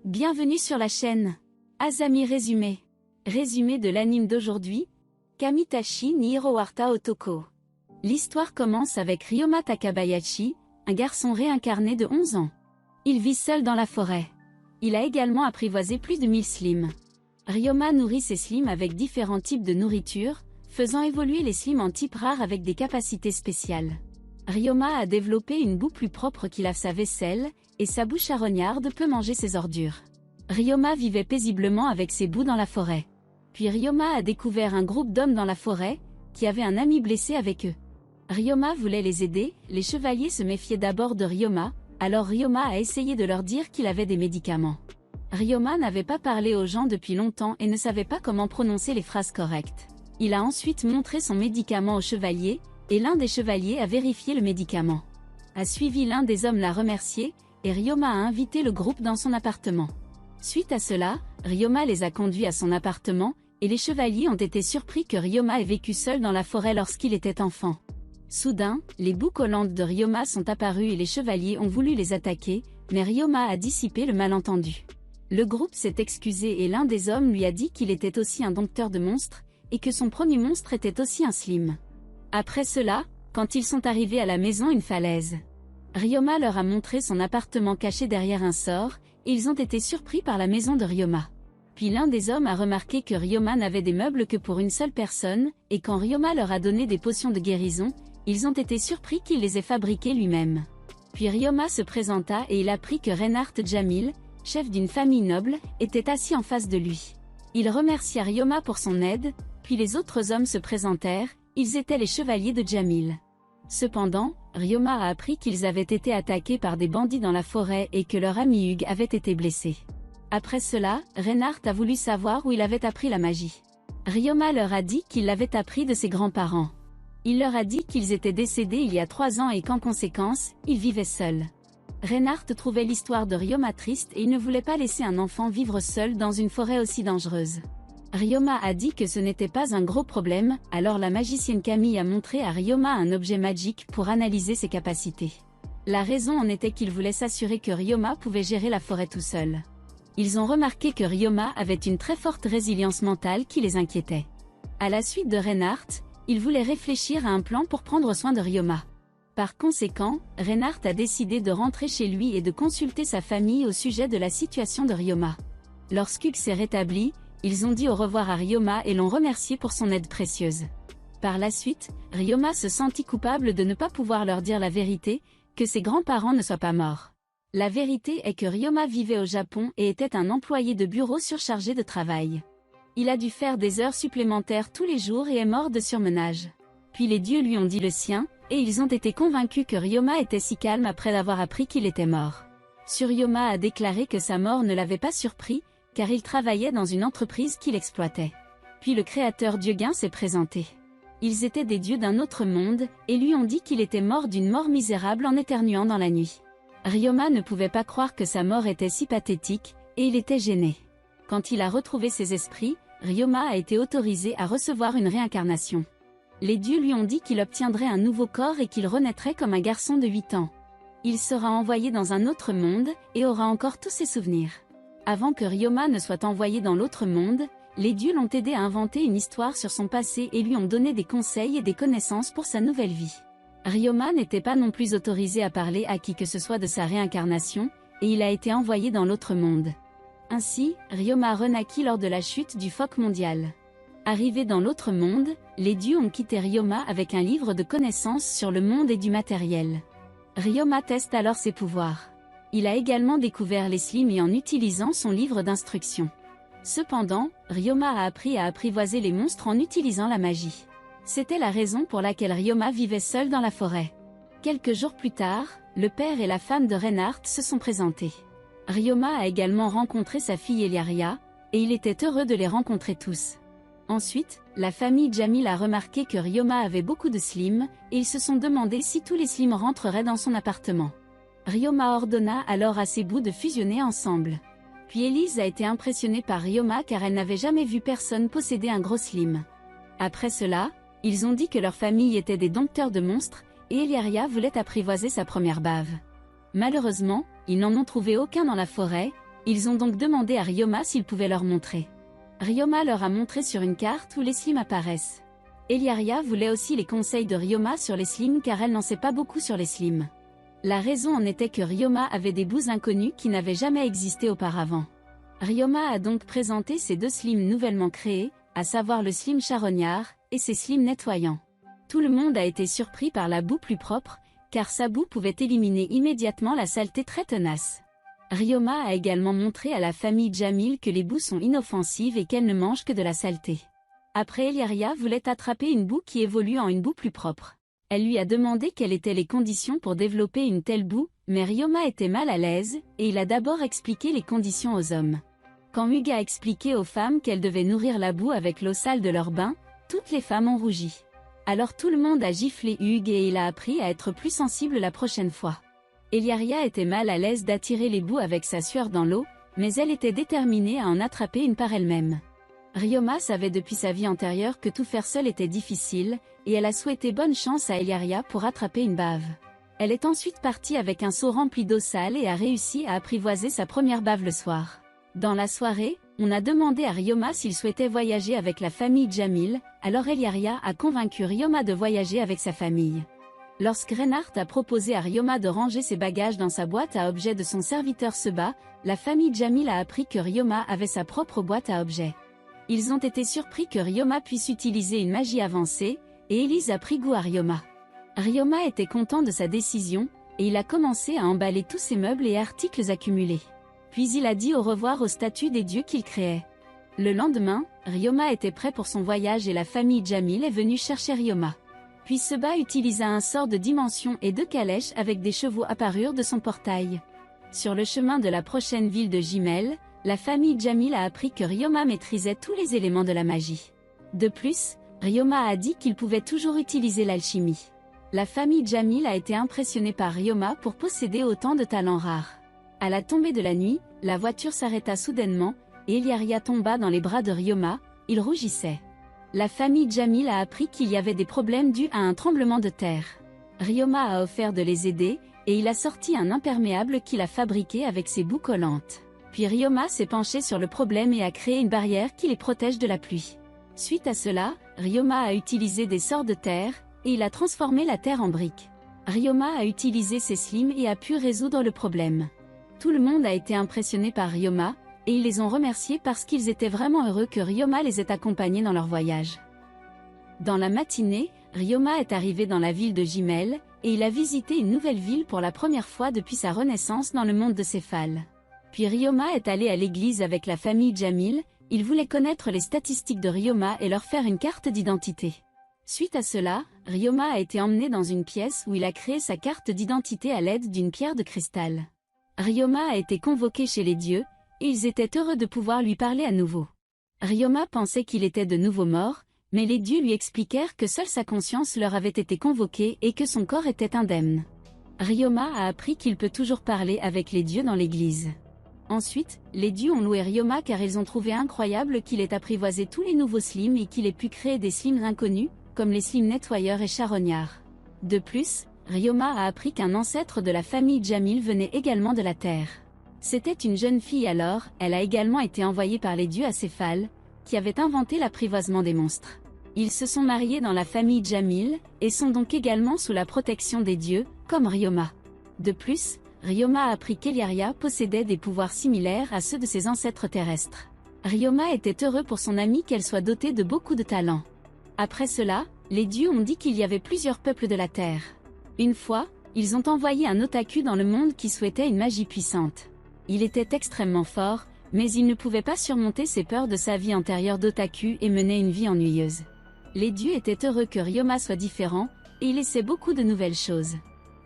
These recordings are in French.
Bienvenue sur la chaîne Azami Résumé. Résumé de l'anime d'aujourd'hui, Kamitachi ni Hirowarta Otoko. L'histoire commence avec Ryoma Takabayashi, un garçon réincarné de 11 ans. Il vit seul dans la forêt. Il a également apprivoisé plus de 1000 slimes. Ryoma nourrit ses slimes avec différents types de nourriture, faisant évoluer les slimes en type rare avec des capacités spéciales. Ryoma a développé une boue plus propre qui lave sa vaisselle, et sa bouche charognarde peut manger ses ordures. Ryoma vivait paisiblement avec ses boues dans la forêt. Puis Ryoma a découvert un groupe d'hommes dans la forêt, qui avaient un ami blessé avec eux. Ryoma voulait les aider, les chevaliers se méfiaient d'abord de Ryoma, alors Ryoma a essayé de leur dire qu'il avait des médicaments. Ryoma n'avait pas parlé aux gens depuis longtemps et ne savait pas comment prononcer les phrases correctes. Il a ensuite montré son médicament aux chevaliers, et l'un des chevaliers a vérifié le médicament. A suivi l'un des hommes l'a remercié, et Ryoma a invité le groupe dans son appartement. Suite à cela, Ryoma les a conduits à son appartement, et les chevaliers ont été surpris que Ryoma ait vécu seul dans la forêt lorsqu'il était enfant. Soudain, les boues collantes de Ryoma sont apparues et les chevaliers ont voulu les attaquer, mais Ryoma a dissipé le malentendu. Le groupe s'est excusé et l'un des hommes lui a dit qu'il était aussi un dompteur de monstres, et que son premier monstre était aussi un slim. Après cela, quand ils sont arrivés à la maison une falaise. Ryoma leur a montré son appartement caché derrière un sort, et ils ont été surpris par la maison de Ryoma. Puis l'un des hommes a remarqué que Ryoma n'avait des meubles que pour une seule personne, et quand Ryoma leur a donné des potions de guérison, ils ont été surpris qu'il les ait fabriquées lui-même. Puis Ryoma se présenta et il apprit que Reinhardt Jamil, chef d'une famille noble, était assis en face de lui. Il remercia Ryoma pour son aide, puis les autres hommes se présentèrent, ils étaient les chevaliers de Jamil. Cependant, Ryoma a appris qu'ils avaient été attaqués par des bandits dans la forêt et que leur ami Hugues avait été blessé. Après cela, Reinhardt a voulu savoir où il avait appris la magie. Ryoma leur a dit qu'il l'avait appris de ses grands-parents. Il leur a dit qu'ils étaient décédés il y a 3 ans et qu'en conséquence, ils vivaient seuls. Reinhardt trouvait l'histoire de Ryoma triste et il ne voulait pas laisser un enfant vivre seul dans une forêt aussi dangereuse. Ryoma a dit que ce n'était pas un gros problème, alors la magicienne Camille a montré à Ryoma un objet magique pour analyser ses capacités. La raison en était qu'il voulait s'assurer que Ryoma pouvait gérer la forêt tout seul. Ils ont remarqué que Ryoma avait une très forte résilience mentale qui les inquiétait. À la suite de Reinhardt, ils voulaient réfléchir à un plan pour prendre soin de Ryoma. Par conséquent, Reinhardt a décidé de rentrer chez lui et de consulter sa famille au sujet de la situation de Ryoma. Lorsqu'Hugues s'est rétabli, ils ont dit au revoir à Ryoma et l'ont remercié pour son aide précieuse. Par la suite, Ryoma se sentit coupable de ne pas pouvoir leur dire la vérité, que ses grands-parents ne soient pas morts. La vérité est que Ryoma vivait au Japon et était un employé de bureau surchargé de travail. Il a dû faire des heures supplémentaires tous les jours et est mort de surmenage. Puis les dieux lui ont dit le sien, et ils ont été convaincus que Ryoma était si calme après avoir appris qu'il était mort. Ryoma a déclaré que sa mort ne l'avait pas surpris, car il travaillait dans une entreprise qu'il exploitait. Puis le créateur Dieudin s'est présenté. Ils étaient des dieux d'un autre monde, et lui ont dit qu'il était mort d'une mort misérable en éternuant dans la nuit. Ryoma ne pouvait pas croire que sa mort était si pathétique, et il était gêné. Quand il a retrouvé ses esprits, Ryoma a été autorisé à recevoir une réincarnation. Les dieux lui ont dit qu'il obtiendrait un nouveau corps et qu'il renaîtrait comme un garçon de 8 ans. Il sera envoyé dans un autre monde, et aura encore tous ses souvenirs. Avant que Ryoma ne soit envoyé dans l'autre monde, les dieux l'ont aidé à inventer une histoire sur son passé et lui ont donné des conseils et des connaissances pour sa nouvelle vie. Ryoma n'était pas non plus autorisé à parler à qui que ce soit de sa réincarnation, et il a été envoyé dans l'autre monde. Ainsi, Ryoma renaquit lors de la chute du phoque mondial. Arrivé dans l'autre monde, les dieux ont quitté Ryoma avec un livre de connaissances sur le monde et du matériel. Ryoma teste alors ses pouvoirs. Il a également découvert les slimes et en utilisant son livre d'instructions. Cependant, Ryoma a appris à apprivoiser les monstres en utilisant la magie. C'était la raison pour laquelle Ryoma vivait seul dans la forêt. Quelques jours plus tard, le père et la femme de Reinhardt se sont présentés. Ryoma a également rencontré sa fille Eliaria, et il était heureux de les rencontrer tous. Ensuite, la famille Jamil a remarqué que Ryoma avait beaucoup de slimes, et ils se sont demandé si tous les slimes rentreraient dans son appartement. Ryoma ordonna alors à ses bouts de fusionner ensemble. Puis Elise a été impressionnée par Ryoma car elle n'avait jamais vu personne posséder un gros slim. Après cela, ils ont dit que leur famille était des dompteurs de monstres, et Eliaria voulait apprivoiser sa première bave. Malheureusement, ils n'en ont trouvé aucun dans la forêt, Ils ont donc demandé à Ryoma s'il pouvait leur montrer. Ryoma leur a montré sur une carte où les slimes apparaissent. Eliaria voulait aussi les conseils de Ryoma sur les slimes car elle n'en sait pas beaucoup sur les slimes. La raison en était que Ryoma avait des bouts inconnus qui n'avaient jamais existé auparavant. Ryoma a donc présenté ces 2 slimes nouvellement créés, à savoir le slime charognard et ses slimes nettoyants. Tout le monde a été surpris par la boue plus propre, car sa boue pouvait éliminer immédiatement la saleté très tenace. Ryoma a également montré à la famille Jamil que les boues sont inoffensives et qu'elles ne mangent que de la saleté. Après, Eliaria voulait attraper une boue qui évolue en une boue plus propre. Elle lui a demandé quelles étaient les conditions pour développer une telle boue, mais Ryoma était mal à l'aise, et il a d'abord expliqué les conditions aux hommes. Quand Hugh a expliqué aux femmes qu'elles devaient nourrir la boue avec l'eau sale de leur bain, toutes les femmes ont rougi. Alors tout le monde a giflé Hugh et il a appris à être plus sensible la prochaine fois. Eliaria était mal à l'aise d'attirer les boues avec sa sueur dans l'eau, mais elle était déterminée à en attraper une par elle-même. Ryoma savait depuis sa vie antérieure que tout faire seul était difficile, et elle a souhaité bonne chance à Eliaria pour attraper une bave. Elle est ensuite partie avec un seau rempli d'eau sale et a réussi à apprivoiser sa première bave le soir. Dans la soirée, on a demandé à Ryoma s'il souhaitait voyager avec la famille Jamil, alors Eliaria a convaincu Ryoma de voyager avec sa famille. Lorsque Reinhardt a proposé à Ryoma de ranger ses bagages dans sa boîte à objets de son serviteur Seba, la famille Jamil a appris que Ryoma avait sa propre boîte à objets. Ils ont été surpris que Ryoma puisse utiliser une magie avancée, et Elise a pris goût à Ryoma. Ryoma était content de sa décision, et il a commencé à emballer tous ses meubles et articles accumulés. Puis il a dit au revoir aux statues des dieux qu'il créait. Le lendemain, Ryoma était prêt pour son voyage et la famille Jamil est venue chercher Ryoma. Puis Seba utilisa un sort de dimension et 2 calèches avec des chevaux apparurent de son portail. Sur le chemin de la prochaine ville de Jimel, la famille Jamil a appris que Ryoma maîtrisait tous les éléments de la magie. De plus, Ryoma a dit qu'il pouvait toujours utiliser l'alchimie. La famille Jamil a été impressionnée par Ryoma pour posséder autant de talents rares. À la tombée de la nuit, la voiture s'arrêta soudainement, et Eliaria tomba dans les bras de Ryoma, il rougissait. La famille Jamil a appris qu'il y avait des problèmes dus à un tremblement de terre. Ryoma a offert de les aider, et il a sorti un imperméable qu'il a fabriqué avec ses boues collantes. Puis Ryoma s'est penché sur le problème et a créé une barrière qui les protège de la pluie. Suite à cela, Ryoma a utilisé des sorts de terre, et il a transformé la terre en briques. Ryoma a utilisé ses slimes et a pu résoudre le problème. Tout le monde a été impressionné par Ryoma, et ils les ont remerciés parce qu'ils étaient vraiment heureux que Ryoma les ait accompagnés dans leur voyage. Dans la matinée, Ryoma est arrivé dans la ville de Jimel, et il a visité une nouvelle ville pour la première fois depuis sa renaissance dans le monde de Céphale. Puis Ryoma est allé à l'église avec la famille Jamil, il voulait connaître les statistiques de Ryoma et leur faire une carte d'identité. Suite à cela, Ryoma a été emmené dans une pièce où il a créé sa carte d'identité à l'aide d'une pierre de cristal. Ryoma a été convoqué chez les dieux, et ils étaient heureux de pouvoir lui parler à nouveau. Ryoma pensait qu'il était de nouveau mort, mais les dieux lui expliquèrent que seule sa conscience leur avait été convoquée et que son corps était indemne. Ryoma a appris qu'il peut toujours parler avec les dieux dans l'église. Ensuite, les dieux ont loué Ryoma car ils ont trouvé incroyable qu'il ait apprivoisé tous les nouveaux slimes et qu'il ait pu créer des slimes inconnus, comme les slimes nettoyeurs et charognards. De plus, Ryoma a appris qu'un ancêtre de la famille Jamil venait également de la terre. C'était une jeune fille alors, elle a également été envoyée par les dieux à Céphale, qui avait inventé l'apprivoisement des monstres. Ils se sont mariés dans la famille Jamil, et sont donc également sous la protection des dieux, comme Ryoma. De plus, Ryoma a appris qu'Eliaria possédait des pouvoirs similaires à ceux de ses ancêtres terrestres. Ryoma était heureux pour son amie qu'elle soit dotée de beaucoup de talents. Après cela, les dieux ont dit qu'il y avait plusieurs peuples de la terre. Une fois, ils ont envoyé un otaku dans le monde qui souhaitait une magie puissante. Il était extrêmement fort, mais il ne pouvait pas surmonter ses peurs de sa vie antérieure d'otaku et menait une vie ennuyeuse. Les dieux étaient heureux que Ryoma soit différent, et il essaie beaucoup de nouvelles choses.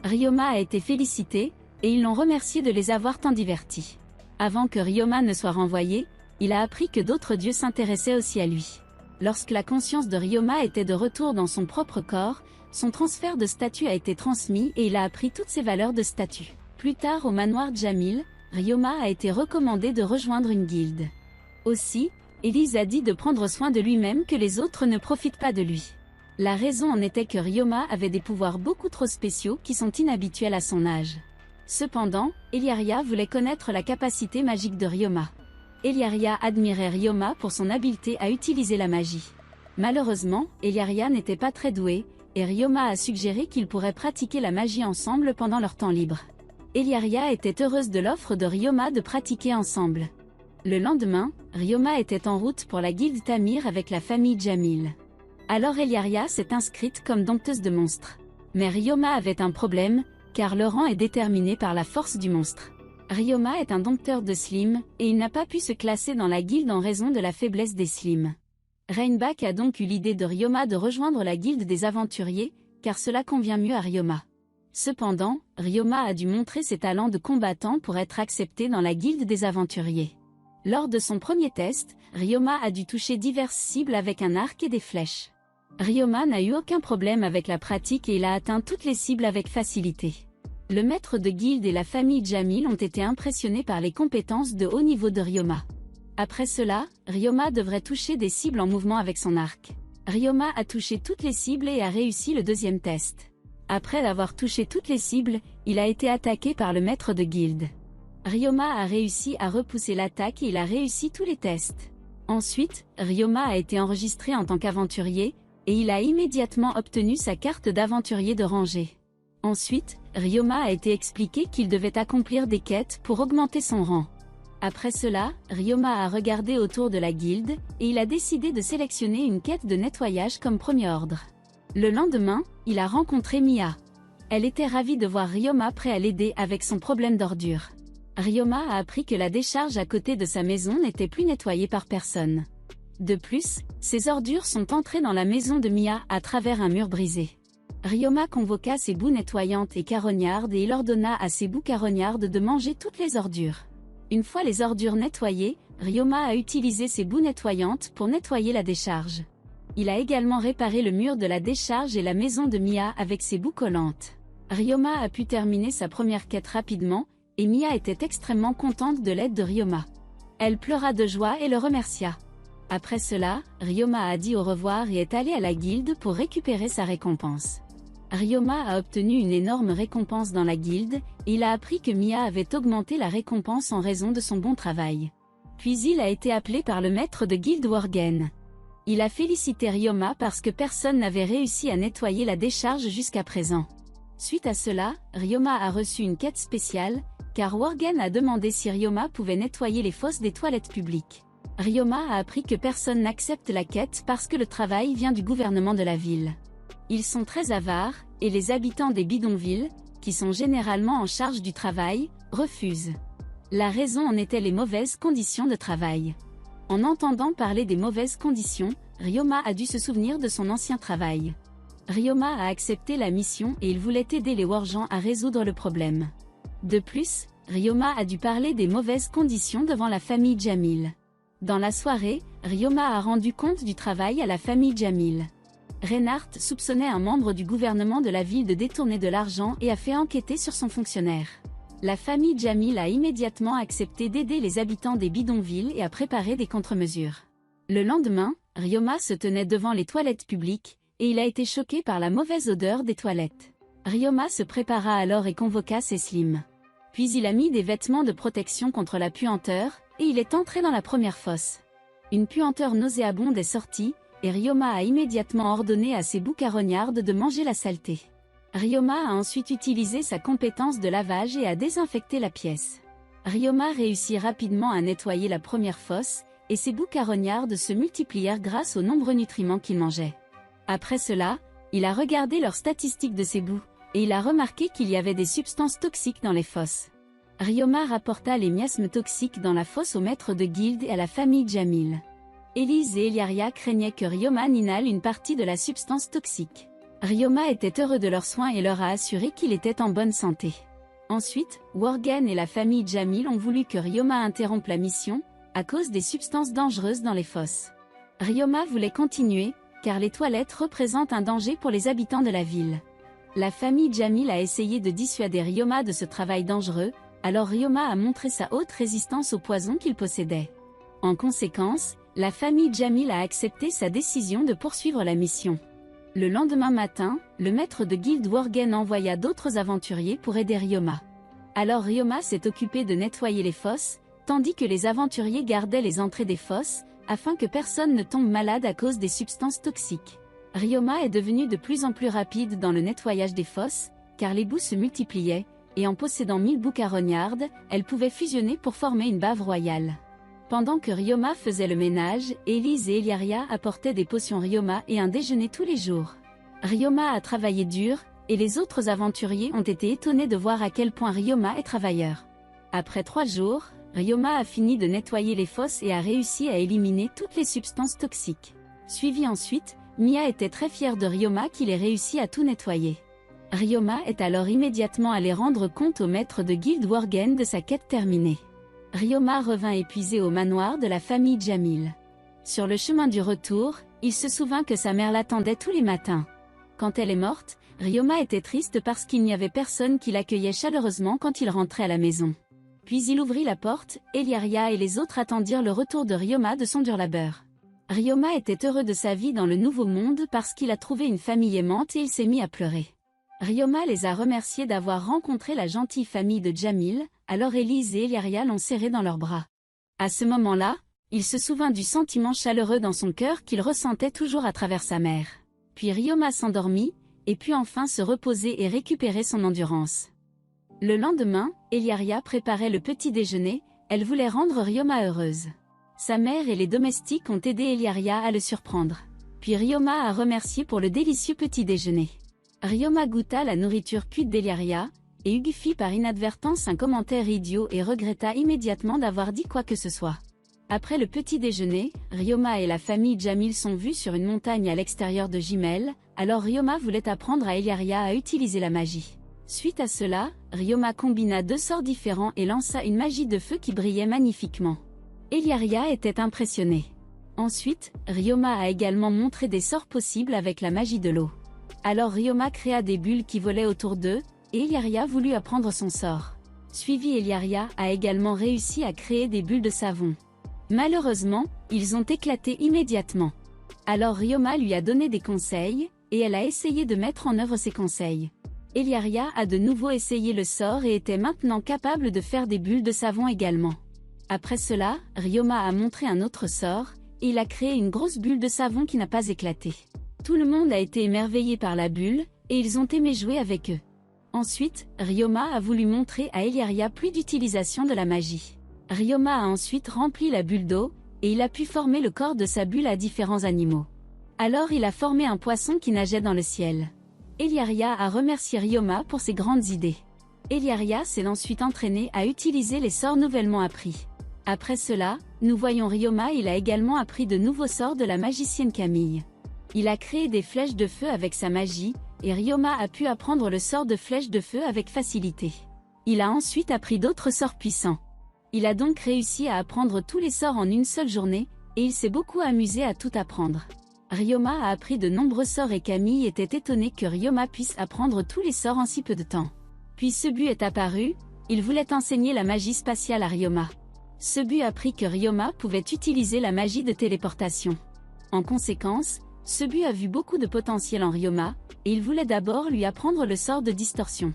Ryoma a été félicité, et ils l'ont remercié de les avoir tant divertis. Avant que Ryoma ne soit renvoyé, il a appris que d'autres dieux s'intéressaient aussi à lui. Lorsque la conscience de Ryoma était de retour dans son propre corps, son transfert de statut a été transmis et il a appris toutes ses valeurs de statut. Plus tard au manoir Jamil, Ryoma a été recommandé de rejoindre une guilde. Aussi, Elise a dit de prendre soin de lui-même que les autres ne profitent pas de lui. La raison en était que Ryoma avait des pouvoirs beaucoup trop spéciaux qui sont inhabituels à son âge. Cependant, Eliaria voulait connaître la capacité magique de Ryoma. Eliaria admirait Ryoma pour son habileté à utiliser la magie. Malheureusement, Eliaria n'était pas très doué, et Ryoma a suggéré qu'ils pourraient pratiquer la magie ensemble pendant leur temps libre. Eliaria était heureuse de l'offre de Ryoma de pratiquer ensemble. Le lendemain, Ryoma était en route pour la guilde Tamir avec la famille Jamil. Alors Eliaria s'est inscrite comme dompteuse de monstres. Mais Ryoma avait un problème, car le rang est déterminé par la force du monstre. Ryoma est un dompteur de Slim, et il n'a pas pu se classer dans la guilde en raison de la faiblesse des Slim. Rainback a donc eu l'idée de Ryoma de rejoindre la guilde des aventuriers, car cela convient mieux à Ryoma. Cependant, Ryoma a dû montrer ses talents de combattant pour être accepté dans la guilde des aventuriers. Lors de son premier test, Ryoma a dû toucher diverses cibles avec un arc et des flèches. Ryoma n'a eu aucun problème avec la pratique et il a atteint toutes les cibles avec facilité. Le maître de guilde et la famille Jamil ont été impressionnés par les compétences de haut niveau de Ryoma. Après cela, Ryoma devrait toucher des cibles en mouvement avec son arc. Ryoma a touché toutes les cibles et a réussi le deuxième test. Après avoir touché toutes les cibles, il a été attaqué par le maître de guilde. Ryoma a réussi à repousser l'attaque et il a réussi tous les tests. Ensuite, Ryoma a été enregistré en tant qu'aventurier, et il a immédiatement obtenu sa carte d'aventurier de rangée. Ensuite, Ryoma a été expliqué qu'il devait accomplir des quêtes pour augmenter son rang. Après cela, Ryoma a regardé autour de la guilde, et il a décidé de sélectionner une quête de nettoyage comme premier ordre. Le lendemain, il a rencontré Mia. Elle était ravie de voir Ryoma prêt à l'aider avec son problème d'ordure. Ryoma a appris que la décharge à côté de sa maison n'était plus nettoyée par personne. De plus, ses ordures sont entrées dans la maison de Mia à travers un mur brisé. Ryoma convoqua ses boues nettoyantes et carognardes et il ordonna à ses boues carognardes de manger toutes les ordures. Une fois les ordures nettoyées, Ryoma a utilisé ses boues nettoyantes pour nettoyer la décharge. Il a également réparé le mur de la décharge et la maison de Mia avec ses boues collantes. Ryoma a pu terminer sa première quête rapidement, et Mia était extrêmement contente de l'aide de Ryoma. Elle pleura de joie et le remercia. Après cela, Ryoma a dit au revoir et est allé à la guilde pour récupérer sa récompense. Ryoma a obtenu une énorme récompense dans la guilde, et il a appris que Mia avait augmenté la récompense en raison de son bon travail. Puis il a été appelé par le maître de guilde Worgen. Il a félicité Ryoma parce que personne n'avait réussi à nettoyer la décharge jusqu'à présent. Suite à cela, Ryoma a reçu une quête spéciale, car Worgen a demandé si Ryoma pouvait nettoyer les fosses des toilettes publiques. Ryoma a appris que personne n'accepte la quête parce que le travail vient du gouvernement de la ville. Ils sont très avares, et les habitants des bidonvilles, qui sont généralement en charge du travail, refusent. La raison en était les mauvaises conditions de travail. En entendant parler des mauvaises conditions, Ryoma a dû se souvenir de son ancien travail. Ryoma a accepté la mission et il voulait aider les Wargents à résoudre le problème. De plus, Ryoma a dû parler des mauvaises conditions devant la famille Jamil. Dans la soirée, Ryoma a rendu compte du travail à la famille Jamil. Reinhardt soupçonnait un membre du gouvernement de la ville de détourner de l'argent et a fait enquêter sur son fonctionnaire. La famille Jamil a immédiatement accepté d'aider les habitants des bidonvilles et a préparé des contre-mesures. Le lendemain, Ryoma se tenait devant les toilettes publiques, et il a été choqué par la mauvaise odeur des toilettes. Ryoma se prépara alors et convoqua ses slims. Puis il a mis des vêtements de protection contre la puanteur, et il est entré dans la première fosse. Une puanteur nauséabonde est sortie, et Ryoma a immédiatement ordonné à ses boues carognardes de manger la saleté. Ryoma a ensuite utilisé sa compétence de lavage et a désinfecté la pièce. Ryoma réussit rapidement à nettoyer la première fosse, et ses boues carognardes se multiplièrent grâce aux nombreux nutriments qu'il mangeait. Après cela, il a regardé leurs statistiques de ses boues, et il a remarqué qu'il y avait des substances toxiques dans les fosses. Ryoma rapporta les miasmes toxiques dans la fosse au maître de guilde et à la famille Jamil. Elise et Eliaria craignaient que Ryoma inhale une partie de la substance toxique. Ryoma était heureux de leurs soins et leur a assuré qu'il était en bonne santé. Ensuite, Worgen et la famille Jamil ont voulu que Ryoma interrompe la mission, à cause des substances dangereuses dans les fosses. Ryoma voulait continuer, car les toilettes représentent un danger pour les habitants de la ville. La famille Jamil a essayé de dissuader Ryoma de ce travail dangereux, alors Ryoma a montré sa haute résistance au poison qu'il possédait. En conséquence, la famille Jamil a accepté sa décision de poursuivre la mission. Le lendemain matin, le maître de guilde Worgen envoya d'autres aventuriers pour aider Ryoma. Alors Ryoma s'est occupé de nettoyer les fosses, tandis que les aventuriers gardaient les entrées des fosses, afin que personne ne tombe malade à cause des substances toxiques. Ryoma est devenue de plus en plus rapide dans le nettoyage des fosses, car les boues se multipliaient, et en possédant 1000 boues carognardes, elle pouvait fusionner pour former une bave royale. Pendant que Ryoma faisait le ménage, Elise et Eliaria apportaient des potions Ryoma et un déjeuner tous les jours. Ryoma a travaillé dur, et les autres aventuriers ont été étonnés de voir à quel point Ryoma est travailleur. Après 3 jours, Ryoma a fini de nettoyer les fosses et a réussi à éliminer toutes les substances toxiques. Suivi ensuite, Mia était très fière de Ryoma qu'il ait réussi à tout nettoyer. Ryoma est alors immédiatement allé rendre compte au maître de Guild Worgen de sa quête terminée. Ryoma revint épuisé au manoir de la famille Jamil. Sur le chemin du retour, il se souvint que sa mère l'attendait tous les matins. Quand elle est morte, Ryoma était triste parce qu'il n'y avait personne qui l'accueillait chaleureusement quand il rentrait à la maison. Puis il ouvrit la porte, Eliaria et les autres attendirent le retour de Ryoma de son dur labeur. Ryoma était heureux de sa vie dans le nouveau monde parce qu'il a trouvé une famille aimante et il s'est mis à pleurer. Ryoma les a remerciés d'avoir rencontré la gentille famille de Jamil, alors Elise et Eliaria l'ont serré dans leurs bras. À ce moment-là, il se souvint du sentiment chaleureux dans son cœur qu'il ressentait toujours à travers sa mère. Puis Ryoma s'endormit, et put enfin se reposer et récupérer son endurance. Le lendemain, Eliaria préparait le petit déjeuner, elle voulait rendre Ryoma heureuse. Sa mère et les domestiques ont aidé Eliaria à le surprendre. Puis Ryoma a remercié pour le délicieux petit déjeuner. Ryoma goûta la nourriture cuite d'Eliaria, et Hugues fit par inadvertance un commentaire idiot et regretta immédiatement d'avoir dit quoi que ce soit. Après le petit déjeuner, Ryoma et la famille Jamil sont vus sur une montagne à l'extérieur de Jimel, alors Ryoma voulait apprendre à Eliaria à utiliser la magie. Suite à cela, Ryoma combina 2 sorts différents et lança une magie de feu qui brillait magnifiquement. Eliaria était impressionnée. Ensuite, Ryoma a également montré des sorts possibles avec la magie de l'eau. Alors Ryoma créa des bulles qui volaient autour d'eux, et Eliaria voulut apprendre son sort. Suivi, Eliaria a également réussi à créer des bulles de savon. Malheureusement, ils ont éclaté immédiatement. Alors Ryoma lui a donné des conseils, et elle a essayé de mettre en œuvre ses conseils. Eliaria a de nouveau essayé le sort et était maintenant capable de faire des bulles de savon également. Après cela, Ryoma a montré un autre sort, et il a créé une grosse bulle de savon qui n'a pas éclaté. Tout le monde a été émerveillé par la bulle, et ils ont aimé jouer avec eux. Ensuite, Ryoma a voulu montrer à Eliaria plus d'utilisation de la magie. Ryoma a ensuite rempli la bulle d'eau, et il a pu former le corps de sa bulle à différents animaux. Alors il a formé un poisson qui nageait dans le ciel. Eliaria a remercié Ryoma pour ses grandes idées. Eliaria s'est ensuite entraîné à utiliser les sorts nouvellement appris. Après cela, nous voyons Ryoma, il a également appris de nouveaux sorts de la magicienne Camille. Il a créé des flèches de feu avec sa magie, et Ryoma a pu apprendre le sort de flèche de feu avec facilité. Il a ensuite appris d'autres sorts puissants. Il a donc réussi à apprendre tous les sorts en une seule journée, et il s'est beaucoup amusé à tout apprendre. Ryoma a appris de nombreux sorts et Camille était étonnée que Ryoma puisse apprendre tous les sorts en si peu de temps. Puis Sebu est apparu, il voulait enseigner la magie spatiale à Ryoma. Sebu apprit que Ryoma pouvait utiliser la magie de téléportation. En conséquence, Sebu a vu beaucoup de potentiel en Ryoma, et il voulait d'abord lui apprendre le sort de distorsion.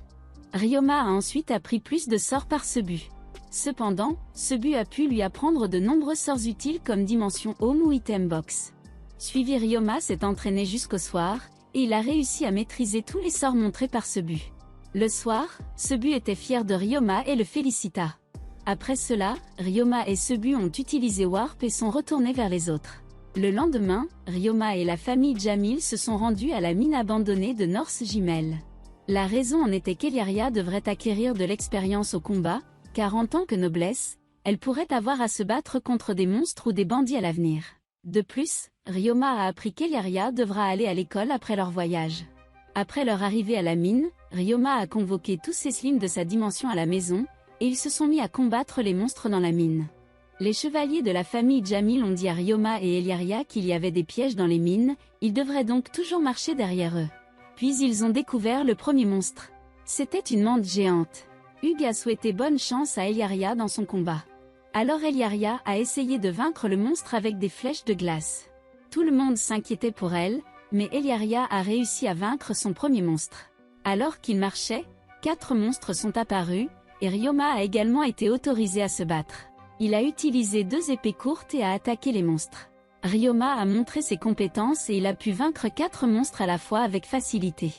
Ryoma a ensuite appris plus de sorts par Sebu. Cependant, Sebu a pu lui apprendre de nombreux sorts utiles comme Dimension Home ou Item Box. Suivi, Ryoma s'est entraîné jusqu'au soir, et il a réussi à maîtriser tous les sorts montrés par Sebu. Le soir, Sebu était fier de Ryoma et le félicita. Après cela, Ryoma et Sebu ont utilisé Warp et sont retournés vers les autres. Le lendemain, Ryoma et la famille Jamil se sont rendus à la mine abandonnée de North Jimel. La raison en était qu'Eliaria devrait acquérir de l'expérience au combat, car en tant que noblesse, elle pourrait avoir à se battre contre des monstres ou des bandits à l'avenir. De plus, Ryoma a appris qu'Eliaria devra aller à l'école après leur voyage. Après leur arrivée à la mine, Ryoma a convoqué tous ses slims de sa dimension à la maison, et ils se sont mis à combattre les monstres dans la mine. Les chevaliers de la famille Jamil ont dit à Ryoma et Eliaria qu'il y avait des pièges dans les mines, ils devraient donc toujours marcher derrière eux. Puis ils ont découvert le premier monstre. C'était une mante géante. Hugues a souhaité bonne chance à Eliaria dans son combat. Alors Eliaria a essayé de vaincre le monstre avec des flèches de glace. Tout le monde s'inquiétait pour elle, mais Eliaria a réussi à vaincre son premier monstre. Alors qu'il marchait, 4 monstres sont apparus, et Ryoma a également été autorisé à se battre. Il a utilisé 2 épées courtes et a attaqué les monstres. Ryoma a montré ses compétences et il a pu vaincre 4 monstres à la fois avec facilité.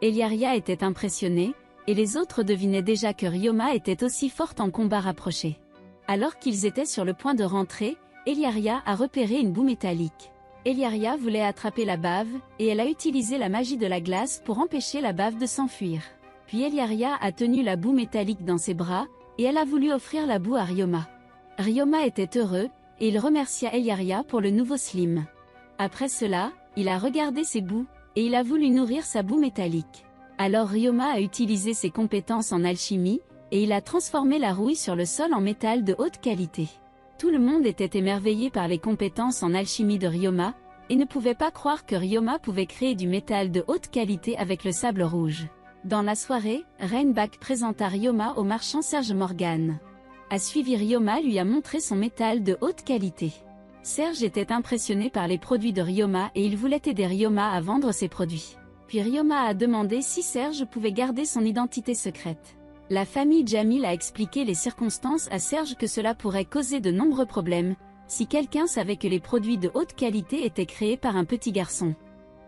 Eliaria était impressionné, et les autres devinaient déjà que Ryoma était aussi forte en combat rapproché. Alors qu'ils étaient sur le point de rentrer, Eliaria a repéré une boue métallique. Eliaria voulait attraper la bave, et elle a utilisé la magie de la glace pour empêcher la bave de s'enfuir. Puis Eliaria a tenu la boue métallique dans ses bras, et elle a voulu offrir la boue à Ryoma. Ryoma était heureux, et il remercia Eliaria pour le nouveau slim. Après cela, il a regardé ses boues, et il a voulu nourrir sa boue métallique. Alors Ryoma a utilisé ses compétences en alchimie, et il a transformé la rouille sur le sol en métal de haute qualité. Tout le monde était émerveillé par les compétences en alchimie de Ryoma, et ne pouvait pas croire que Ryoma pouvait créer du métal de haute qualité avec le sable rouge. Dans la soirée, Rainback présenta Ryoma au marchand Serge Morgan. A suivi Ryoma lui a montré son métal de haute qualité. Serge était impressionné par les produits de Ryoma et il voulait aider Ryoma à vendre ses produits. Puis Ryoma a demandé si Serge pouvait garder son identité secrète. La famille Jamil a expliqué les circonstances à Serge que cela pourrait causer de nombreux problèmes, si quelqu'un savait que les produits de haute qualité étaient créés par un petit garçon.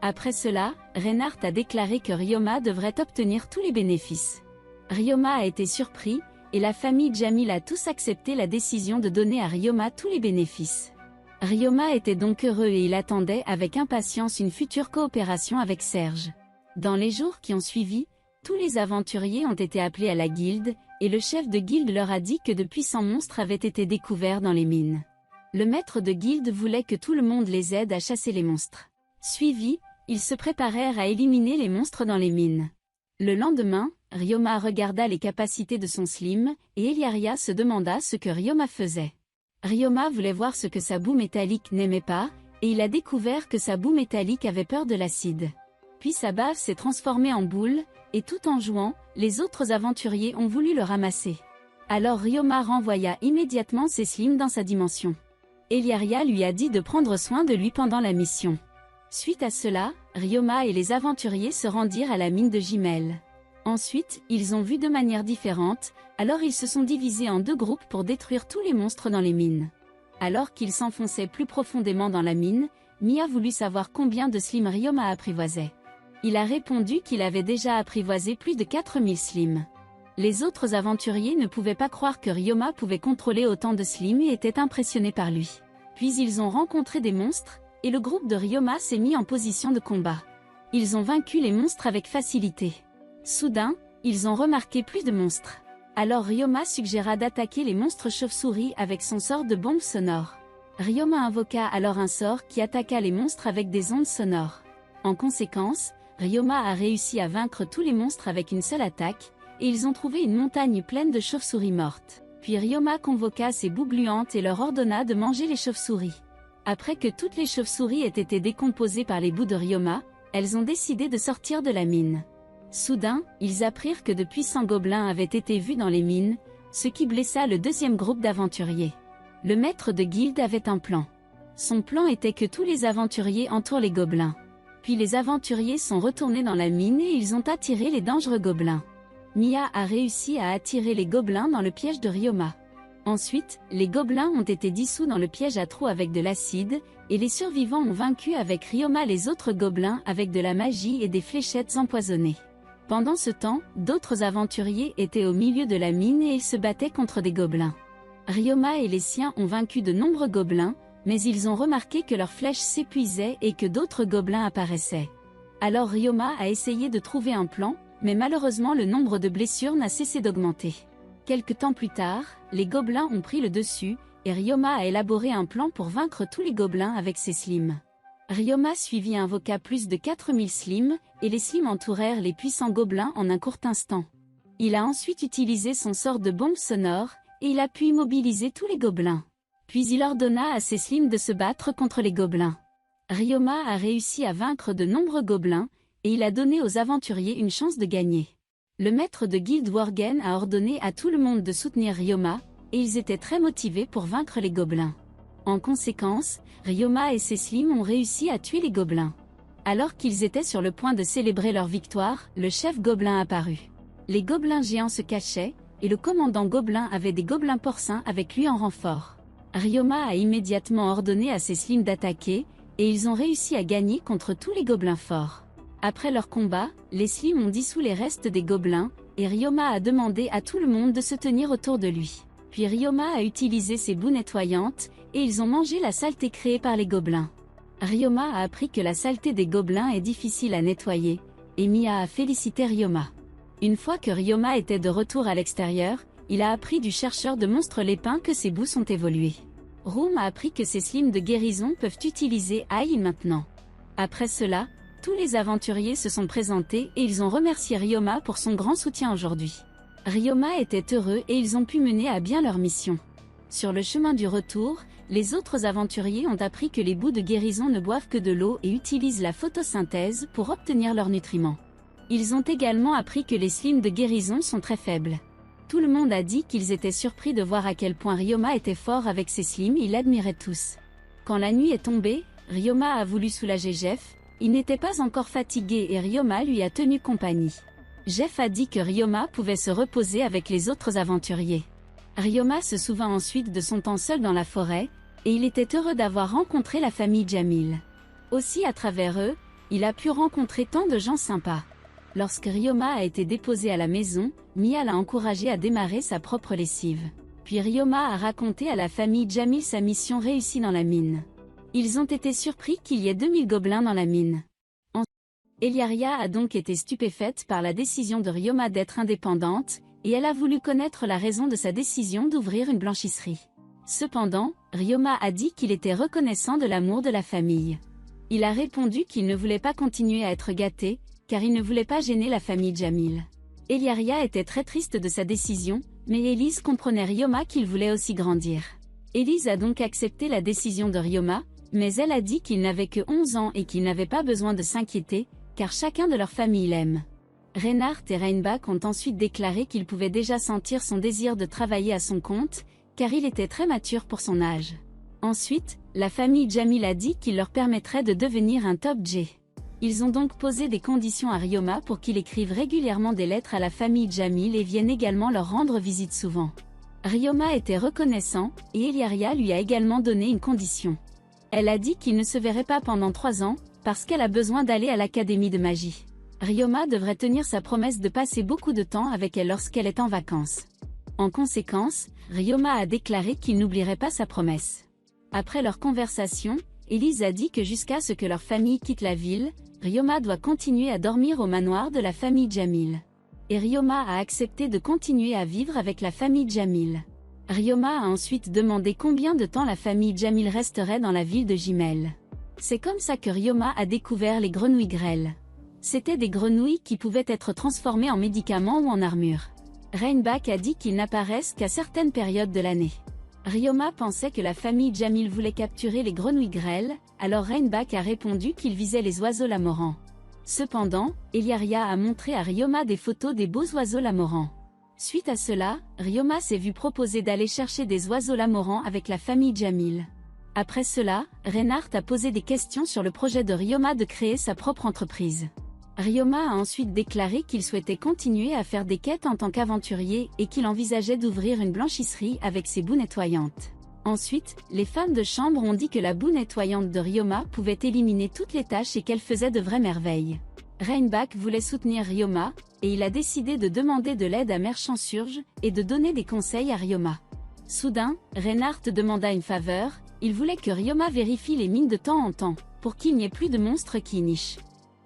Après cela, Reinhardt a déclaré que Ryoma devrait obtenir tous les bénéfices. Ryoma a été surpris, et la famille Jamil a tous accepté la décision de donner à Ryoma tous les bénéfices. Ryoma était donc heureux et il attendait avec impatience une future coopération avec Serge. Dans les jours qui ont suivi, tous les aventuriers ont été appelés à la guilde, et le chef de guilde leur a dit que de puissants monstres avaient été découverts dans les mines. Le maître de guilde voulait que tout le monde les aide à chasser les monstres. Suivis, ils se préparèrent à éliminer les monstres dans les mines. Le lendemain, Ryoma regarda les capacités de son slim, et Eliaria se demanda ce que Ryoma faisait. Ryoma voulait voir ce que sa boue métallique n'aimait pas, et il a découvert que sa boue métallique avait peur de l'acide. Puis sa bave s'est transformée en boule, et tout en jouant, les autres aventuriers ont voulu le ramasser. Alors Ryoma renvoya immédiatement ses slims dans sa dimension. Eliaria lui a dit de prendre soin de lui pendant la mission. Suite à cela, Ryoma et les aventuriers se rendirent à la mine de Jimel. Ensuite, ils ont vu de manière différente, alors ils se sont divisés en 2 groupes pour détruire tous les monstres dans les mines. Alors qu'ils s'enfonçaient plus profondément dans la mine, Mia voulut savoir combien de slims Ryoma apprivoisait. Il a répondu qu'il avait déjà apprivoisé plus de 4000 slims. Les autres aventuriers ne pouvaient pas croire que Ryoma pouvait contrôler autant de slims et étaient impressionnés par lui. Puis ils ont rencontré des monstres, et le groupe de Ryoma s'est mis en position de combat. Ils ont vaincu les monstres avec facilité. Soudain, ils ont remarqué plus de monstres. Alors Ryoma suggéra d'attaquer les monstres chauves-souris avec son sort de bombe sonore. Ryoma invoqua alors un sort qui attaqua les monstres avec des ondes sonores. En conséquence, Ryoma a réussi à vaincre tous les monstres avec une seule attaque, et ils ont trouvé une montagne pleine de chauves-souris mortes. Puis Ryoma convoqua ses boues gluantes et leur ordonna de manger les chauves-souris. Après que toutes les chauves-souris aient été décomposées par les boues de Ryoma, elles ont décidé de sortir de la mine. Soudain, ils apprirent que de puissants gobelins avaient été vus dans les mines, ce qui blessa le 2e groupe d'aventuriers. Le maître de guilde avait un plan. Son plan était que tous les aventuriers entourent les gobelins. Puis les aventuriers sont retournés dans la mine et ils ont attiré les dangereux gobelins. Mia a réussi à attirer les gobelins dans le piège de Ryoma. Ensuite, les gobelins ont été dissous dans le piège à trous avec de l'acide, et les survivants ont vaincu avec Ryoma les autres gobelins avec de la magie et des fléchettes empoisonnées. Pendant ce temps, d'autres aventuriers étaient au milieu de la mine et ils se battaient contre des gobelins. Ryoma et les siens ont vaincu de nombreux gobelins, mais ils ont remarqué que leurs flèches s'épuisaient et que d'autres gobelins apparaissaient. Alors Ryoma a essayé de trouver un plan, mais malheureusement le nombre de blessures n'a cessé d'augmenter. Quelque temps plus tard, les gobelins ont pris le dessus, et Ryoma a élaboré un plan pour vaincre tous les gobelins avec ses slims. Ryoma suivit et invoqua plus de 4000 slims, et les slims entourèrent les puissants gobelins en un court instant. Il a ensuite utilisé son sort de bombe sonore, et il a pu immobiliser tous les gobelins. Puis il ordonna à ses slims de se battre contre les gobelins. Ryoma a réussi à vaincre de nombreux gobelins, et il a donné aux aventuriers une chance de gagner. Le maître de guilde Worgen a ordonné à tout le monde de soutenir Ryoma, et ils étaient très motivés pour vaincre les gobelins. En conséquence, Ryoma et ses slims ont réussi à tuer les gobelins. Alors qu'ils étaient sur le point de célébrer leur victoire, le chef gobelin apparut. Les gobelins géants se cachaient, et le commandant gobelin avait des gobelins porcins avec lui en renfort. Ryoma a immédiatement ordonné à ses slims d'attaquer, et ils ont réussi à gagner contre tous les gobelins forts. Après leur combat, les slims ont dissous les restes des gobelins, et Ryoma a demandé à tout le monde de se tenir autour de lui. Puis Ryoma a utilisé ses boues nettoyantes, et ils ont mangé la saleté créée par les gobelins. Ryoma a appris que la saleté des gobelins est difficile à nettoyer, et Mia a félicité Ryoma. Une fois que Ryoma était de retour à l'extérieur, il a appris du chercheur de monstres lépins que ses boues sont évoluées. Room a appris que ses slims de guérison peuvent utiliser Aïe maintenant. Après cela, tous les aventuriers se sont présentés et ils ont remercié Ryoma pour son grand soutien aujourd'hui. Ryoma était heureux et ils ont pu mener à bien leur mission. Sur le chemin du retour, les autres aventuriers ont appris que les boues de guérison ne boivent que de l'eau et utilisent la photosynthèse pour obtenir leurs nutriments. Ils ont également appris que les slims de guérison sont très faibles. Tout le monde a dit qu'ils étaient surpris de voir à quel point Ryoma était fort avec ses slims, ils l'admiraient tous. Quand la nuit est tombée, Ryoma a voulu soulager Jeff. Il n'était pas encore fatigué et Ryoma lui a tenu compagnie. Jeff a dit que Ryoma pouvait se reposer avec les autres aventuriers. Ryoma se souvint ensuite de son temps seul dans la forêt, et il était heureux d'avoir rencontré la famille Jamil. Aussi à travers eux, il a pu rencontrer tant de gens sympas. Lorsque Ryoma a été déposé à la maison, Mia l'a encouragé à démarrer sa propre lessive. Puis Ryoma a raconté à la famille Jamil sa mission réussie dans la mine. Ils ont été surpris qu'il y ait 2000 gobelins dans la mine. Eliaria a donc été stupéfaite par la décision de Ryoma d'être indépendante, et elle a voulu connaître la raison de sa décision d'ouvrir une blanchisserie. Cependant, Ryoma a dit qu'il était reconnaissant de l'amour de la famille. Il a répondu qu'il ne voulait pas continuer à être gâté, car il ne voulait pas gêner la famille Jamil. Eliaria était très triste de sa décision, mais Elise comprenait Ryoma qu'il voulait aussi grandir. Elise a donc accepté la décision de Ryoma, mais elle a dit qu'il n'avait que 11 ans et qu'il n'avait pas besoin de s'inquiéter, car chacun de leur famille l'aime. Reinhardt et Reinbach ont ensuite déclaré qu'il pouvait déjà sentir son désir de travailler à son compte, car il était très mature pour son âge. Ensuite, la famille Jamil a dit qu'il leur permettrait de devenir un top G. Ils ont donc posé des conditions à Ryoma pour qu'il écrive régulièrement des lettres à la famille Jamil et vienne également leur rendre visite souvent. Ryoma était reconnaissant, et Eliaria lui a également donné une condition. Elle a dit qu'il ne se verrait pas pendant 3 ans, parce qu'elle a besoin d'aller à l'académie de magie. Ryoma devrait tenir sa promesse de passer beaucoup de temps avec elle lorsqu'elle est en vacances. En conséquence, Ryoma a déclaré qu'il n'oublierait pas sa promesse. Après leur conversation, Elise a dit que jusqu'à ce que leur famille quitte la ville, Ryoma doit continuer à dormir au manoir de la famille Jamil. Et Ryoma a accepté de continuer à vivre avec la famille Jamil. Ryoma a ensuite demandé combien de temps la famille Jamil resterait dans la ville de Jimel. C'est comme ça que Ryoma a découvert les grenouilles grêles. C'étaient des grenouilles qui pouvaient être transformées en médicaments ou en armure. Reinbach a dit qu'ils n'apparaissent qu'à certaines périodes de l'année. Ryoma pensait que la famille Jamil voulait capturer les grenouilles grêles, alors Reinbach a répondu qu'il visait les oiseaux lamorants. Cependant, Eliaria a montré à Ryoma des photos des beaux oiseaux lamorants. Suite à cela, Ryoma s'est vu proposer d'aller chercher des oiseaux lamorants avec la famille Jamil. Après cela, Reinhardt a posé des questions sur le projet de Ryoma de créer sa propre entreprise. Ryoma a ensuite déclaré qu'il souhaitait continuer à faire des quêtes en tant qu'aventurier et qu'il envisageait d'ouvrir une blanchisserie avec ses boues nettoyantes. Ensuite, les femmes de chambre ont dit que la boue nettoyante de Ryoma pouvait éliminer toutes les taches et qu'elle faisait de vraies merveilles. Reinbach voulait soutenir Ryoma, et il a décidé de demander de l'aide à Merchant Surge et de donner des conseils à Ryoma. Soudain, Reinhardt demanda une faveur, il voulait que Ryoma vérifie les mines de temps en temps, pour qu'il n'y ait plus de monstres qui y nichent.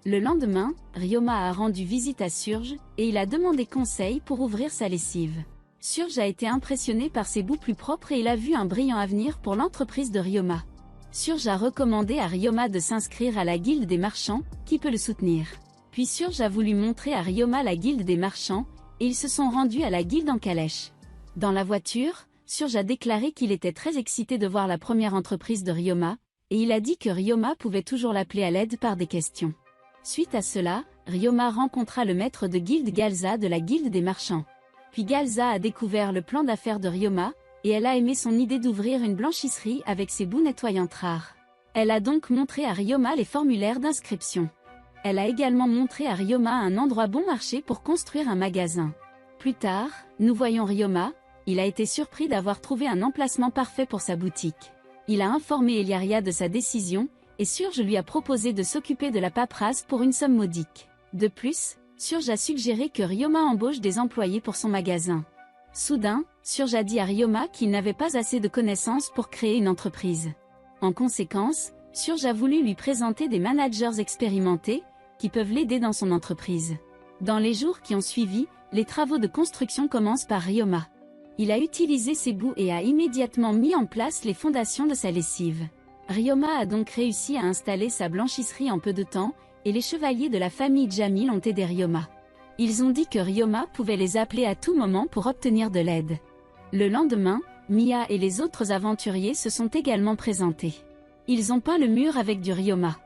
Le lendemain, Ryoma a rendu visite à Surge, et il a demandé conseil pour ouvrir sa lessive. Surge a été impressionné par ses boues plus propres et il a vu un brillant avenir pour l'entreprise de Ryoma. Surge a recommandé à Ryoma de s'inscrire à la guilde des marchands, qui peut le soutenir. Puis Surge a voulu montrer à Ryoma la guilde des marchands, et ils se sont rendus à la guilde en calèche. Dans la voiture, Surge a déclaré qu'il était très excité de voir la première entreprise de Ryoma, et il a dit que Ryoma pouvait toujours l'appeler à l'aide par des questions. Suite à cela, Ryoma rencontra le maître de guilde Galza de la guilde des marchands. Puis Galza a découvert le plan d'affaires de Ryoma, et elle a aimé son idée d'ouvrir une blanchisserie avec ses boues nettoyantes rares. Elle a donc montré à Ryoma les formulaires d'inscription. Elle a également montré à Ryoma un endroit bon marché pour construire un magasin. Plus tard, nous voyons Ryoma, il a été surpris d'avoir trouvé un emplacement parfait pour sa boutique. Il a informé Eliaria de sa décision, et Surge lui a proposé de s'occuper de la paperasse pour une somme modique. De plus, Surge a suggéré que Ryoma embauche des employés pour son magasin. Soudain, Surge a dit à Ryoma qu'il n'avait pas assez de connaissances pour créer une entreprise. En conséquence, Surge a voulu lui présenter des managers expérimentés, qui peuvent l'aider dans son entreprise. Dans les jours qui ont suivi, les travaux de construction commencent par Ryoma. Il a utilisé ses bouts et a immédiatement mis en place les fondations de sa lessive. Ryoma a donc réussi à installer sa blanchisserie en peu de temps, et les chevaliers de la famille Jamil ont aidé Ryoma. Ils ont dit que Ryoma pouvait les appeler à tout moment pour obtenir de l'aide. Le lendemain, Mia et les autres aventuriers se sont également présentés. Ils ont peint le mur avec du Ryoma.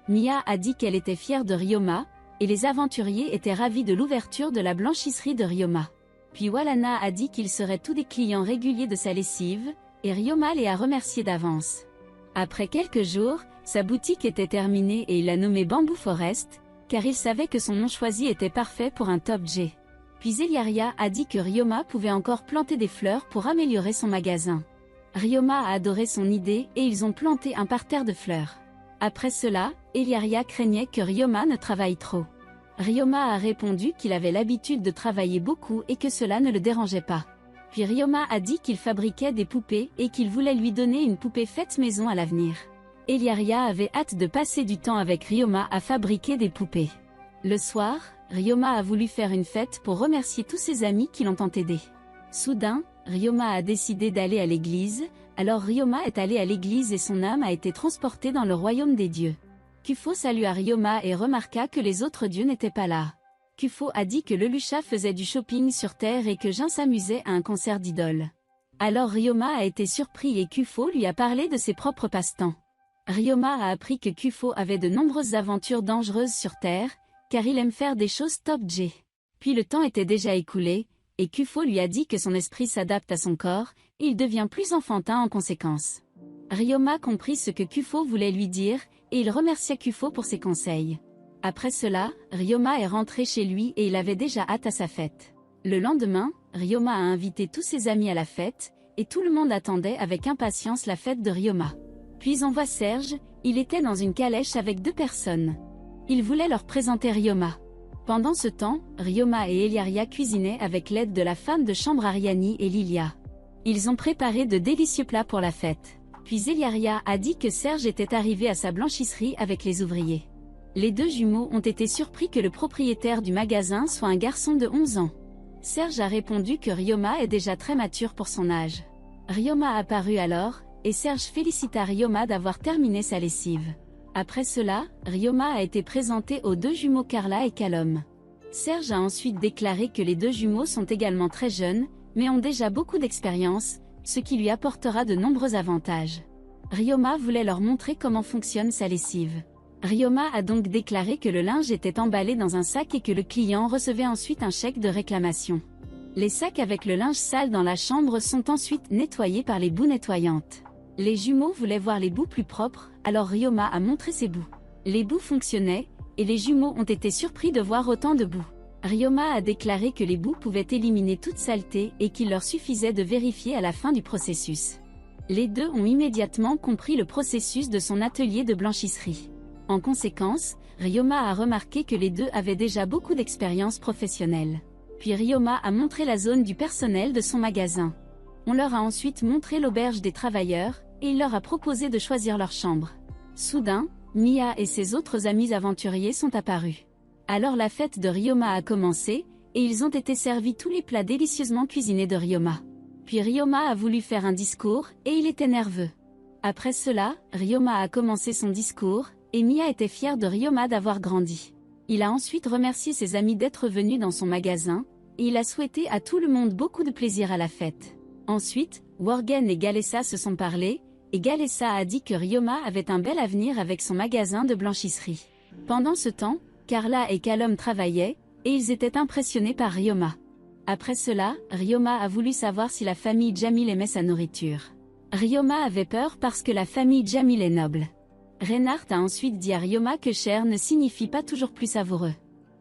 Mia a dit qu'elle était fière de Ryoma, et les aventuriers étaient ravis de l'ouverture de la blanchisserie de Ryoma. Puis Walana a dit qu'ils seraient tous des clients réguliers de sa lessive, et Ryoma les a remerciés d'avance. Après quelques jours, sa boutique était terminée et il l'a nommée Bamboo Forest, car il savait que son nom choisi était parfait pour un top G. Puis Eliaria a dit que Ryoma pouvait encore planter des fleurs pour améliorer son magasin. Ryoma a adoré son idée et ils ont planté un parterre de fleurs. Après cela, Eliaria craignait que Ryoma ne travaille trop. Ryoma a répondu qu'il avait l'habitude de travailler beaucoup et que cela ne le dérangeait pas. Puis Ryoma a dit qu'il fabriquait des poupées et qu'il voulait lui donner une poupée faite maison à l'avenir. Eliaria avait hâte de passer du temps avec Ryoma à fabriquer des poupées. Le soir, Ryoma a voulu faire une fête pour remercier tous ses amis qui l'ont tant aidé. Soudain, Ryoma a décidé d'aller à l'église, alors Ryoma est allé à l'église et son âme a été transportée dans le royaume des dieux. Kufo salua Ryoma et remarqua que les autres dieux n'étaient pas là. Kufo a dit que Leloucha faisait du shopping sur Terre et que Jin s'amusait à un concert d'idoles. Alors Ryoma a été surpris et Kufo lui a parlé de ses propres passe-temps. Ryoma a appris que Kufo avait de nombreuses aventures dangereuses sur Terre, car il aime faire des choses top G. Puis le temps était déjà écoulé, et Kufo lui a dit que son esprit s'adapte à son corps, et il devient plus enfantin en conséquence. Ryoma comprit ce que Kufo voulait lui dire, et il remercia Kufo pour ses conseils. Après cela, Ryoma est rentré chez lui et il avait déjà hâte à sa fête. Le lendemain, Ryoma a invité tous ses amis à la fête, et tout le monde attendait avec impatience la fête de Ryoma. Puis on voit Serge, il était dans une calèche avec 2 personnes. Il voulait leur présenter Ryoma. Pendant ce temps, Ryoma et Eliaria cuisinaient avec l'aide de la femme de chambre Ariani et Lilia. Ils ont préparé de délicieux plats pour la fête. Puis Eliaria a dit que Serge était arrivé à sa blanchisserie avec les ouvriers. Les 2 jumeaux ont été surpris que le propriétaire du magasin soit un garçon de 11 ans. Serge a répondu que Ryoma est déjà très mature pour son âge. Ryoma apparut alors, et Serge félicita Ryoma d'avoir terminé sa lessive. Après cela, Ryoma a été présenté aux 2 jumeaux Carla et Calum. Serge a ensuite déclaré que les 2 jumeaux sont également très jeunes, mais ont déjà beaucoup d'expérience, ce qui lui apportera de nombreux avantages. Ryoma voulait leur montrer comment fonctionne sa lessive. Ryoma a donc déclaré que le linge était emballé dans un sac et que le client recevait ensuite un chèque de réclamation. Les sacs avec le linge sale dans la chambre sont ensuite nettoyés par les boues nettoyantes. Les jumeaux voulaient voir les boues plus propres, alors Ryoma a montré ses boues. Les boues fonctionnaient, et les jumeaux ont été surpris de voir autant de boues. Ryoma a déclaré que les boues pouvaient éliminer toute saleté et qu'il leur suffisait de vérifier à la fin du processus. Les 2 ont immédiatement compris le processus de son atelier de blanchisserie. En conséquence, Ryoma a remarqué que les 2 avaient déjà beaucoup d'expérience professionnelle. Puis Ryoma a montré la zone du personnel de son magasin. On leur a ensuite montré l'auberge des travailleurs, et il leur a proposé de choisir leur chambre. Soudain, Mia et ses autres amis aventuriers sont apparus. Alors la fête de Ryoma a commencé, et ils ont été servis tous les plats délicieusement cuisinés de Ryoma. Puis Ryoma a voulu faire un discours, et il était nerveux. Après cela, Ryoma a commencé son discours, et Mia était fière de Ryoma d'avoir grandi. Il a ensuite remercié ses amis d'être venus dans son magasin, et il a souhaité à tout le monde beaucoup de plaisir à la fête. Ensuite, Worgen et Galessa se sont parlé, et Galessa a dit que Ryoma avait un bel avenir avec son magasin de blanchisserie. Pendant ce temps, Carla et Calum travaillaient, et ils étaient impressionnés par Ryoma. Après cela, Ryoma a voulu savoir si la famille Jamil aimait sa nourriture. Ryoma avait peur parce que la famille Jamil est noble. Reinhardt a ensuite dit à Ryoma que cher ne signifie pas toujours plus savoureux.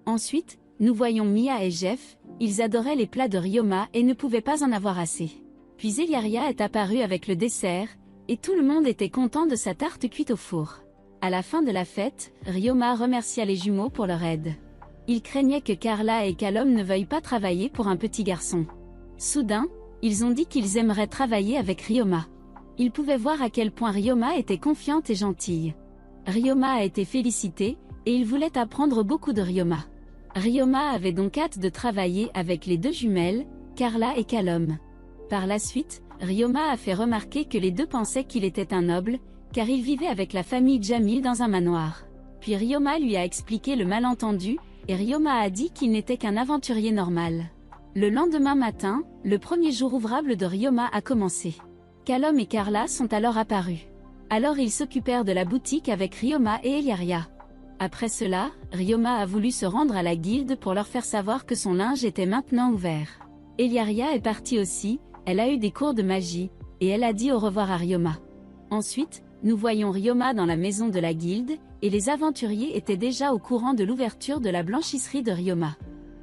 Ensuite, nous voyons Mia et Jeff, Ils adoraient les plats de Ryoma et ne pouvaient pas en avoir assez. Puis Eliaria est apparue avec le dessert, et tout le monde était content de sa tarte cuite au four. À la fin de la fête, Ryoma remercia les jumeaux pour leur aide. Il craignait que Carla et Calum ne veuillent pas travailler pour un petit garçon. Soudain, ils ont dit qu'ils aimeraient travailler avec Ryoma. Ils pouvaient voir à quel point Ryoma était confiante et gentille. Ryoma a été félicitée, et il voulait apprendre beaucoup de Ryoma. Ryoma avait donc hâte de travailler avec les deux jumelles, Carla et Calum. Par la suite, Ryoma a fait remarquer que les deux pensaient qu'il était un noble, car il vivait avec la famille Jamil dans un manoir. Puis Ryoma lui a expliqué le malentendu, et Ryoma a dit qu'il n'était qu'un aventurier normal. Le lendemain matin, le premier jour ouvrable de Ryoma a commencé. Calum et Carla sont alors apparus. Alors ils s'occupèrent de la boutique avec Ryoma et Eliaria. Après cela, Ryoma a voulu se rendre à la guilde pour leur faire savoir que son linge était maintenant ouvert. Eliaria est partie aussi, elle a eu des cours de magie, et elle a dit au revoir à Ryoma. Ensuite, nous voyons Ryoma dans la maison de la guilde, et les aventuriers étaient déjà au courant de l'ouverture de la blanchisserie de Ryoma.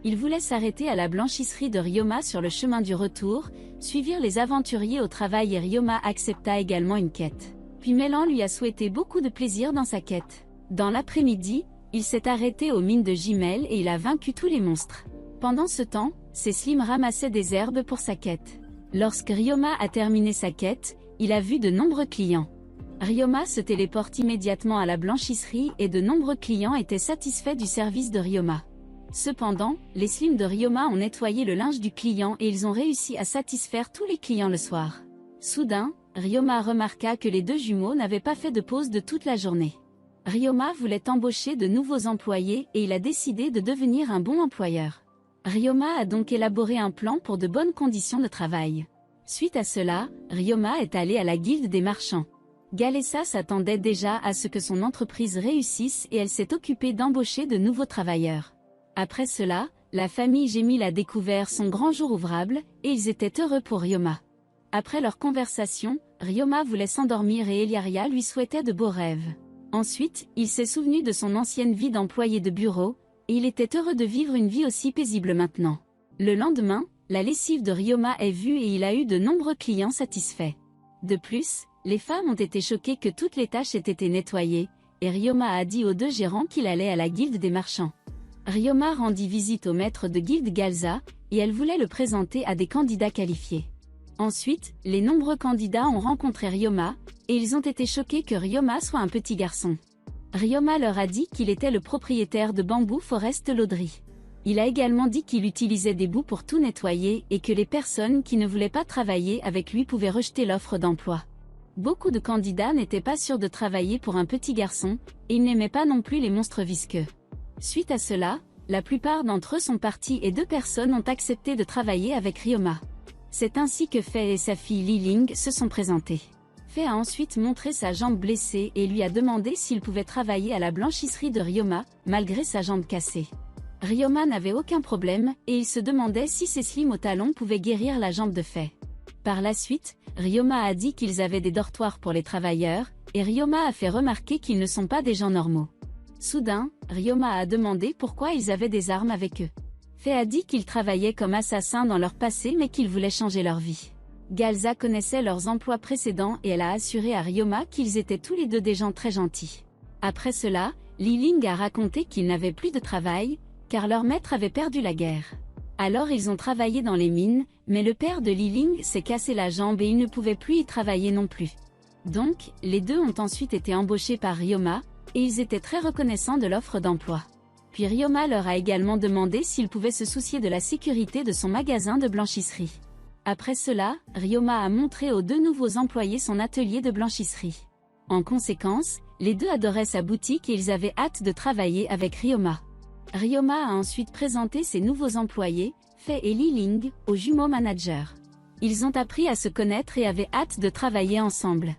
Ils voulaient s'arrêter à la blanchisserie de Ryoma sur le chemin du retour, suivirent les aventuriers au travail et Ryoma accepta également une quête. Puis Mélan lui a souhaité beaucoup de plaisir dans sa quête. Dans l'après-midi, il s'est arrêté aux mines de Jimel et il a vaincu tous les monstres. Pendant ce temps, Slim ramassait des herbes pour sa quête. Lorsque Ryoma a terminé sa quête, il a vu de nombreux clients. Ryoma se téléporte immédiatement à la blanchisserie et de nombreux clients étaient satisfaits du service de Ryoma. Cependant, les Slim de Ryoma ont nettoyé le linge du client et ils ont réussi à satisfaire tous les clients le soir. Soudain, Ryoma remarqua que les deux jumeaux n'avaient pas fait de pause de toute la journée. Ryoma voulait embaucher de nouveaux employés et il a décidé de devenir un bon employeur. Ryoma a donc élaboré un plan pour de bonnes conditions de travail. Suite à cela, Ryoma est allé à la guilde des marchands. Galessa s'attendait déjà à ce que son entreprise réussisse et elle s'est occupée d'embaucher de nouveaux travailleurs. Après cela, la famille Jamil a découvert son grand jour ouvrable, et ils étaient heureux pour Ryoma. Après leur conversation, Ryoma voulait s'endormir et Eliaria lui souhaitait de beaux rêves. Ensuite, il s'est souvenu de son ancienne vie d'employé de bureau, et il était heureux de vivre une vie aussi paisible maintenant. Le lendemain, la lessive de Ryoma est vue et il a eu de nombreux clients satisfaits. De plus, les femmes ont été choquées que toutes les tâches aient été nettoyées, et Ryoma a dit aux deux gérants qu'il allait à la guilde des marchands. Ryoma rendit visite au maître de guilde Galza, et elle voulait le présenter à des candidats qualifiés. Ensuite, les nombreux candidats ont rencontré Ryoma, et ils ont été choqués que Ryoma soit un petit garçon. Ryoma leur a dit qu'il était le propriétaire de Bamboo Forest Laudry. Il a également dit qu'il utilisait des boues pour tout nettoyer et que les personnes qui ne voulaient pas travailler avec lui pouvaient rejeter l'offre d'emploi. Beaucoup de candidats n'étaient pas sûrs de travailler pour un petit garçon, et ils n'aimaient pas non plus les monstres visqueux. Suite à cela, la plupart d'entre eux sont partis et 2 personnes ont accepté de travailler avec Ryoma. C'est ainsi que Fei et sa fille Li Ling se sont présentés. Fei a ensuite montré sa jambe blessée et lui a demandé s'il pouvait travailler à la blanchisserie de Ryoma, malgré sa jambe cassée. Ryoma n'avait aucun problème, et il se demandait si ses slims au talon pouvaient guérir la jambe de Fei. Par la suite, Ryoma a dit qu'ils avaient des dortoirs pour les travailleurs, et Ryoma a fait remarquer qu'ils ne sont pas des gens normaux. Soudain, Ryoma a demandé pourquoi ils avaient des armes avec eux. Fei a dit qu'ils travaillaient comme assassins dans leur passé mais qu'ils voulaient changer leur vie. Galza connaissait leurs emplois précédents et elle a assuré à Ryoma qu'ils étaient tous les deux des gens très gentils. Après cela, Li Ling a raconté qu'ils n'avaient plus de travail, car leur maître avait perdu la guerre. Alors ils ont travaillé dans les mines, mais le père de Li Ling s'est cassé la jambe et il ne pouvait plus y travailler non plus. Donc, les deux ont ensuite été embauchés par Ryoma, et ils étaient très reconnaissants de l'offre d'emploi. Puis Ryoma leur a également demandé s'ils pouvaient se soucier de la sécurité de son magasin de blanchisserie. Après cela, Ryoma a montré aux 2 nouveaux employés son atelier de blanchisserie. En conséquence, les deux adoraient sa boutique et ils avaient hâte de travailler avec Ryoma. Ryoma a ensuite présenté ses nouveaux employés, Fei et Li Ling, aux jumeaux managers. Ils ont appris à se connaître et avaient hâte de travailler ensemble.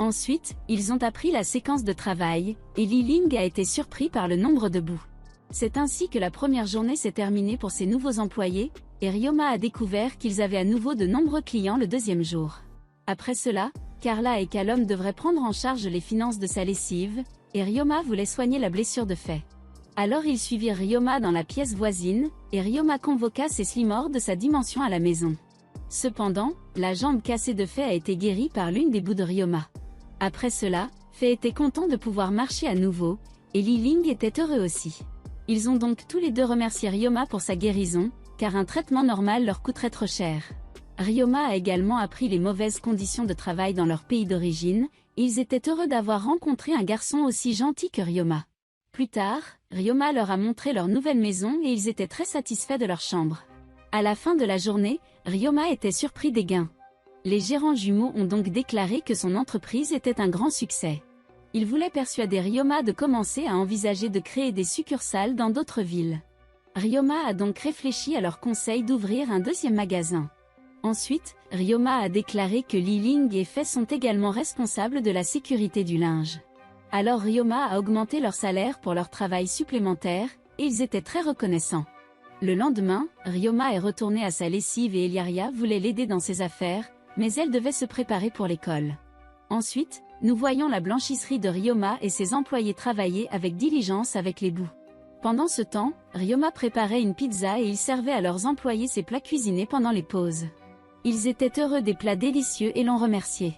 Ensuite, ils ont appris la séquence de travail, et Li Ling a été surpris par le nombre de bouts. C'est ainsi que la première journée s'est terminée pour ces nouveaux employés, et Ryoma a découvert qu'ils avaient à nouveau de nombreux clients le 2e jour. Après cela, Carla et Calum devraient prendre en charge les finances de sa lessive, et Ryoma voulait soigner la blessure de Fei. Alors ils suivirent Ryoma dans la pièce voisine, et Ryoma convoqua ses Slimors de sa dimension à la maison. Cependant, la jambe cassée de Fei a été guérie par l'une des bouts de Ryoma. Après cela, Fei était content de pouvoir marcher à nouveau, et Li Ling était heureux aussi. Ils ont donc tous les deux remercié Ryoma pour sa guérison, car un traitement normal leur coûterait trop cher. Ryoma a également appris les mauvaises conditions de travail dans leur pays d'origine, et ils étaient heureux d'avoir rencontré un garçon aussi gentil que Ryoma. Plus tard, Ryoma leur a montré leur nouvelle maison et ils étaient très satisfaits de leur chambre. À la fin de la journée, Ryoma était surpris des gains. Les gérants jumeaux ont donc déclaré que son entreprise était un grand succès. Ils voulaient persuader Ryoma de commencer à envisager de créer des succursales dans d'autres villes. Ryoma a donc réfléchi à leur conseil d'ouvrir un deuxième magasin. Ensuite, Ryoma a déclaré que Li Ling et Fei sont également responsables de la sécurité du linge. Alors Ryoma a augmenté leur salaire pour leur travail supplémentaire, et ils étaient très reconnaissants. Le lendemain, Ryoma est retourné à sa lessive et Eliaria voulait l'aider dans ses affaires, mais elle devait se préparer pour l'école. Ensuite, nous voyons la blanchisserie de Ryoma et ses employés travailler avec diligence avec les bouts. Pendant ce temps, Ryoma préparait une pizza et il servait à leurs employés ses plats cuisinés pendant les pauses. Ils étaient heureux des plats délicieux et l'ont remercié.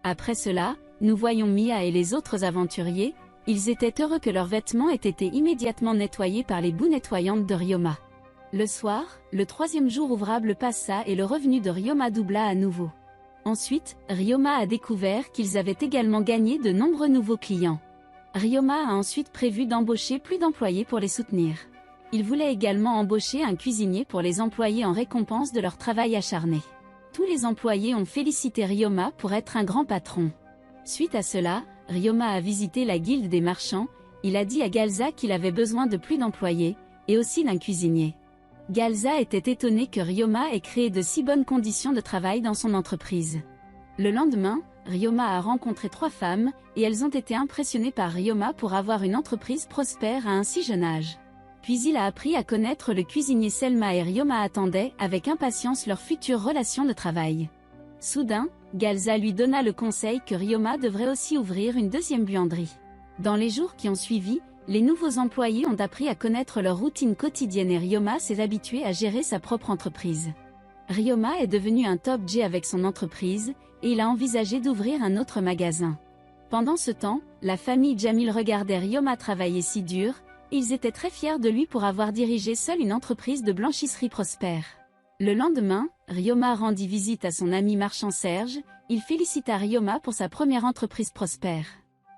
Après cela, nous voyons Mia et les autres aventuriers, ils étaient heureux que leurs vêtements aient été immédiatement nettoyés par les boues nettoyantes de Ryoma. Le soir, le troisième jour ouvrable passa et le revenu de Ryoma doubla à nouveau. Ensuite, Ryoma a découvert qu'ils avaient également gagné de nombreux nouveaux clients. Ryoma a ensuite prévu d'embaucher plus d'employés pour les soutenir. Il voulait également embaucher un cuisinier pour les employés en récompense de leur travail acharné. Tous les employés ont félicité Ryoma pour être un grand patron. Suite à cela, Ryoma a visité la guilde des marchands, il a dit à Galza qu'il avait besoin de plus d'employés, et aussi d'un cuisinier. Galza était étonné que Ryoma ait créé de si bonnes conditions de travail dans son entreprise. Le lendemain, Ryoma a rencontré 3 femmes, et elles ont été impressionnées par Ryoma pour avoir une entreprise prospère à un si jeune âge. Puis il a appris à connaître le cuisinier Selma et Ryoma attendaient avec impatience leur future relation de travail. Soudain, Galza lui donna le conseil que Ryoma devrait aussi ouvrir une deuxième buanderie. Dans les jours qui ont suivi, les nouveaux employés ont appris à connaître leur routine quotidienne et Ryoma s'est habitué à gérer sa propre entreprise. Ryoma est devenu un top G avec son entreprise, et il a envisagé d'ouvrir un autre magasin. Pendant ce temps, la famille Jamil regardait Ryoma travailler si dur, et ils étaient très fiers de lui pour avoir dirigé seul une entreprise de blanchisserie prospère. Le lendemain, Ryoma rendit visite à son ami marchand Serge, il félicita Ryoma pour sa première entreprise prospère.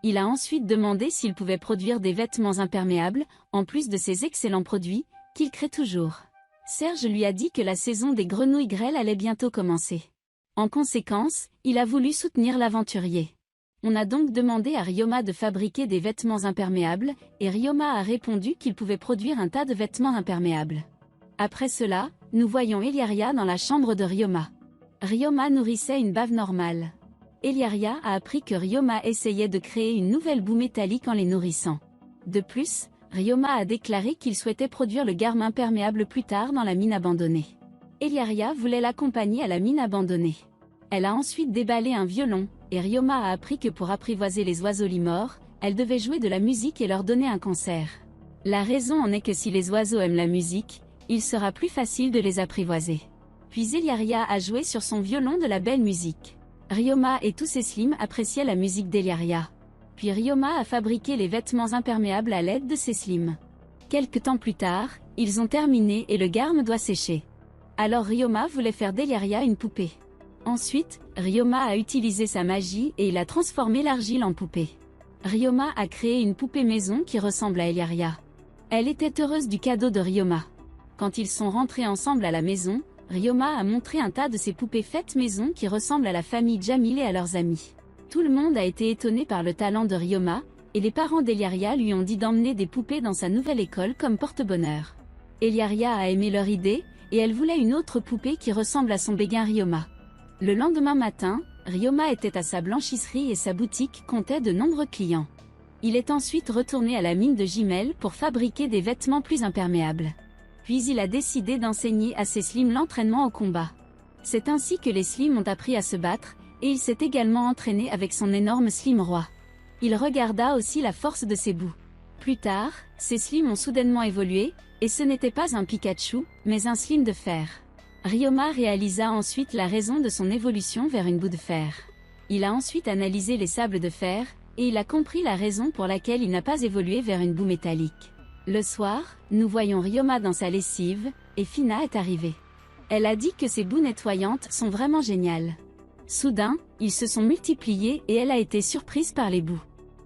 Il a ensuite demandé s'il pouvait produire des vêtements imperméables, en plus de ses excellents produits, qu'il crée toujours. Serge lui a dit que la saison des grenouilles grêles allait bientôt commencer. En conséquence, il a voulu soutenir l'aventurier. On a donc demandé à Ryoma de fabriquer des vêtements imperméables, et Ryoma a répondu qu'il pouvait produire un tas de vêtements imperméables. Après cela, nous voyons Eliaria dans la chambre de Ryoma. Ryoma nourrissait une bave normale. Eliaria a appris que Ryoma essayait de créer une nouvelle boue métallique en les nourrissant. De plus, Ryoma a déclaré qu'il souhaitait produire le garme imperméable plus tard dans la mine abandonnée. Eliaria voulait l'accompagner à la mine abandonnée. Elle a ensuite déballé un violon, et Ryoma a appris que pour apprivoiser les oiseaux limors, elle devait jouer de la musique et leur donner un concert. La raison en est que si les oiseaux aiment la musique, il sera plus facile de les apprivoiser. Puis Eliaria a joué sur son violon de la belle musique. Ryoma et tous ses slims appréciaient la musique d'Eliaria. Puis Ryoma a fabriqué les vêtements imperméables à l'aide de ses slims. Quelque temps plus tard, ils ont terminé et le garme doit sécher. Alors Ryoma voulait faire d'Eliaria une poupée. Ensuite, Ryoma a utilisé sa magie et il a transformé l'argile en poupée. Ryoma a créé une poupée maison qui ressemble à Eliaria. Elle était heureuse du cadeau de Ryoma. Quand ils sont rentrés ensemble à la maison, Ryoma a montré un tas de ses poupées faites maison qui ressemblent à la famille Jamil et à leurs amis. Tout le monde a été étonné par le talent de Ryoma, et les parents d'Eliaria lui ont dit d'emmener des poupées dans sa nouvelle école comme porte-bonheur. Eliaria a aimé leur idée, et elle voulait une autre poupée qui ressemble à son béguin Ryoma. Le lendemain matin, Ryoma était à sa blanchisserie et sa boutique comptait de nombreux clients. Il est ensuite retourné à la mine de Jimel pour fabriquer des vêtements plus imperméables. Puis il a décidé d'enseigner à ses slims l'entraînement au combat. C'est ainsi que les slims ont appris à se battre, et il s'est également entraîné avec son énorme slim roi. Il regarda aussi la force de ses bouts. Plus tard, ces slims ont soudainement évolué, et ce n'était pas un Pikachu, mais un slim de fer. Ryoma réalisa ensuite la raison de son évolution vers une boue de fer. Il a ensuite analysé les sables de fer, et il a compris la raison pour laquelle il n'a pas évolué vers une boue métallique. Le soir, nous voyons Ryoma dans sa lessive, et Fina est arrivée. Elle a dit que ces boues nettoyantes sont vraiment géniales. Soudain, ils se sont multipliés et elle a été surprise par les boues.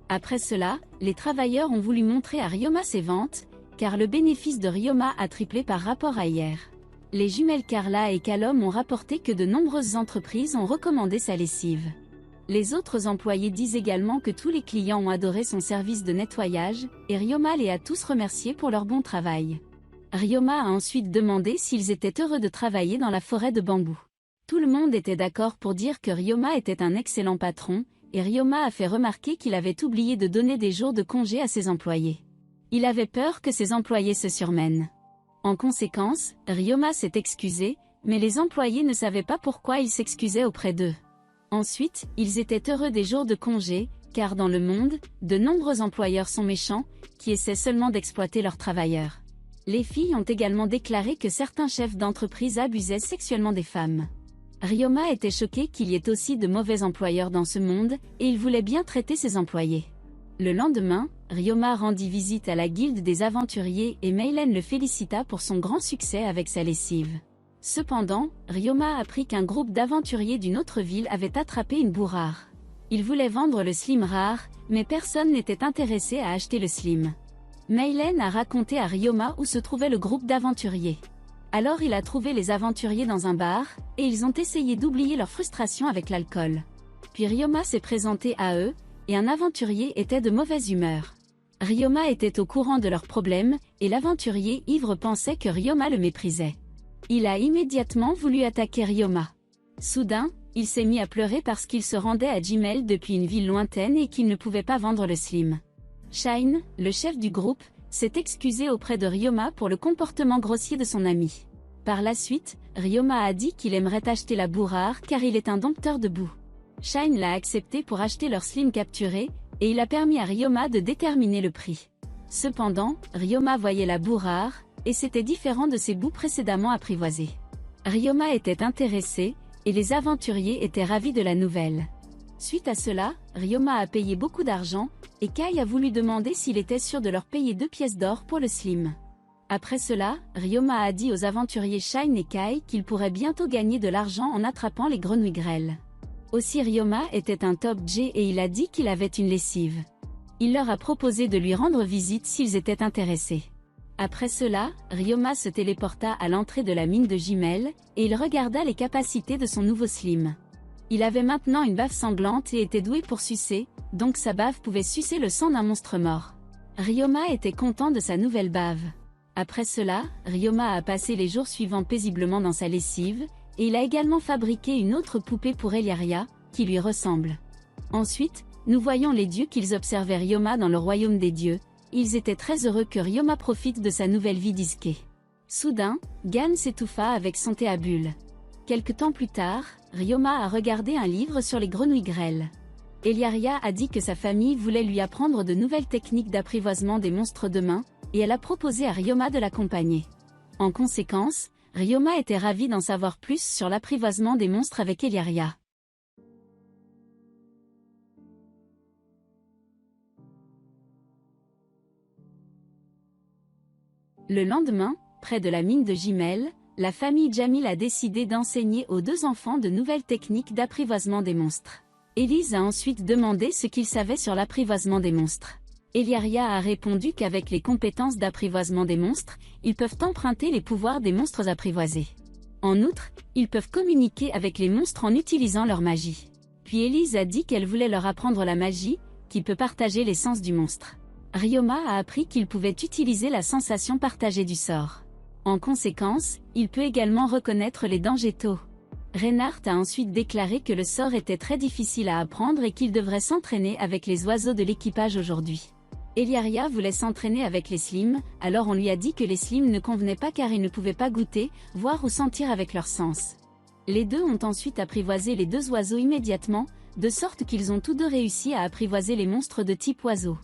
Après cela, les travailleurs ont voulu montrer à Ryoma ses ventes, car le bénéfice de Ryoma a triplé par rapport à hier. Les jumelles Carla et Calom ont rapporté que de nombreuses entreprises ont recommandé sa lessive. Les autres employés disent également que tous les clients ont adoré son service de nettoyage, et Ryoma les a tous remerciés pour leur bon travail. Ryoma a ensuite demandé s'ils étaient heureux de travailler dans la forêt de bambou. Tout le monde était d'accord pour dire que Ryoma était un excellent patron, et Ryoma a fait remarquer qu'il avait oublié de donner des jours de congé à ses employés. Il avait peur que ses employés se surmènent. En conséquence, Ryoma s'est excusé, mais les employés ne savaient pas pourquoi il s'excusait auprès d'eux. Ensuite, ils étaient heureux des jours de congé, car dans le monde, de nombreux employeurs sont méchants, qui essaient seulement d'exploiter leurs travailleurs. Les filles ont également déclaré que certains chefs d'entreprise abusaient sexuellement des femmes. Ryoma était choqué qu'il y ait aussi de mauvais employeurs dans ce monde, et il voulait bien traiter ses employés. Le lendemain, Ryoma rendit visite à la guilde des aventuriers et Meilen le félicita pour son grand succès avec sa lessive. Cependant, Ryoma apprit qu'un groupe d'aventuriers d'une autre ville avait attrapé une boue rare. Ils voulaient vendre le slim rare, mais personne n'était intéressé à acheter le slim. Meilen a raconté à Ryoma où se trouvait le groupe d'aventuriers. Alors il a trouvé les aventuriers dans un bar, et ils ont essayé d'oublier leur frustration avec l'alcool. Puis Ryoma s'est présenté à eux, et un aventurier était de mauvaise humeur. Ryoma était au courant de leurs problèmes, et l'aventurier ivre pensait que Ryoma le méprisait. Il a immédiatement voulu attaquer Ryoma. Soudain, il s'est mis à pleurer parce qu'il se rendait à Jimel depuis une ville lointaine et qu'il ne pouvait pas vendre le slim. Shine, le chef du groupe, s'est excusé auprès de Ryoma pour le comportement grossier de son ami. Par la suite, Ryoma a dit qu'il aimerait acheter la boue rare car il est un dompteur de boue. Shine l'a accepté pour acheter leur slim capturé, et il a permis à Ryoma de déterminer le prix. Cependant, Ryoma voyait la boue rare, et c'était différent de ses boues précédemment apprivoisées. Ryoma était intéressé, et les aventuriers étaient ravis de la nouvelle. Suite à cela, Ryoma a payé beaucoup d'argent, et Kai a voulu demander s'il était sûr de leur payer 2 pièces d'or pour le slim. Après cela, Ryoma a dit aux aventuriers Shine et Kai qu'ils pourraient bientôt gagner de l'argent en attrapant les grenouilles grêles. Aussi Ryoma était un top G et il a dit qu'il avait une lessive. Il leur a proposé de lui rendre visite s'ils étaient intéressés. Après cela, Ryoma se téléporta à l'entrée de la mine de Jimel, et il regarda les capacités de son nouveau slim. Il avait maintenant une bave sanglante et était doué pour sucer, donc sa bave pouvait sucer le sang d'un monstre mort. Ryoma était content de sa nouvelle bave. Après cela, Ryoma a passé les jours suivants paisiblement dans sa lessive, et il a également fabriqué une autre poupée pour Eliaria, qui lui ressemble. Ensuite, nous voyons les dieux qu'ils observaient Ryoma dans le royaume des dieux. Ils étaient très heureux que Ryoma profite de sa nouvelle vie d'Iske. Soudain, Gan s'étouffa avec son thé à bulles. Quelque temps plus tard, Ryoma a regardé un livre sur les grenouilles grêles. Eliaria a dit que sa famille voulait lui apprendre de nouvelles techniques d'apprivoisement des monstres de main, et elle a proposé à Ryoma de l'accompagner. En conséquence, Ryoma était ravi d'en savoir plus sur l'apprivoisement des monstres avec Eliaria. Le lendemain, près de la mine de Jimel, la famille Jamil a décidé d'enseigner aux 2 enfants de nouvelles techniques d'apprivoisement des monstres. Elise a ensuite demandé ce qu'ils savaient sur l'apprivoisement des monstres. Eliaria a répondu qu'avec les compétences d'apprivoisement des monstres, ils peuvent emprunter les pouvoirs des monstres apprivoisés. En outre, ils peuvent communiquer avec les monstres en utilisant leur magie. Puis Elise a dit qu'elle voulait leur apprendre la magie, qui peut partager les sens du monstre. Ryoma a appris qu'il pouvait utiliser la sensation partagée du sort. En conséquence, il peut également reconnaître les dangers tôt. Reinhardt a ensuite déclaré que le sort était très difficile à apprendre et qu'il devrait s'entraîner avec les oiseaux de l'équipage aujourd'hui. Eliaria voulait s'entraîner avec les slims, alors on lui a dit que les slims ne convenaient pas car ils ne pouvaient pas goûter, voir ou sentir avec leurs sens. Les deux ont ensuite apprivoisé les 2 oiseaux immédiatement, de sorte qu'ils ont tous 2 réussi à apprivoiser les monstres de type oiseau.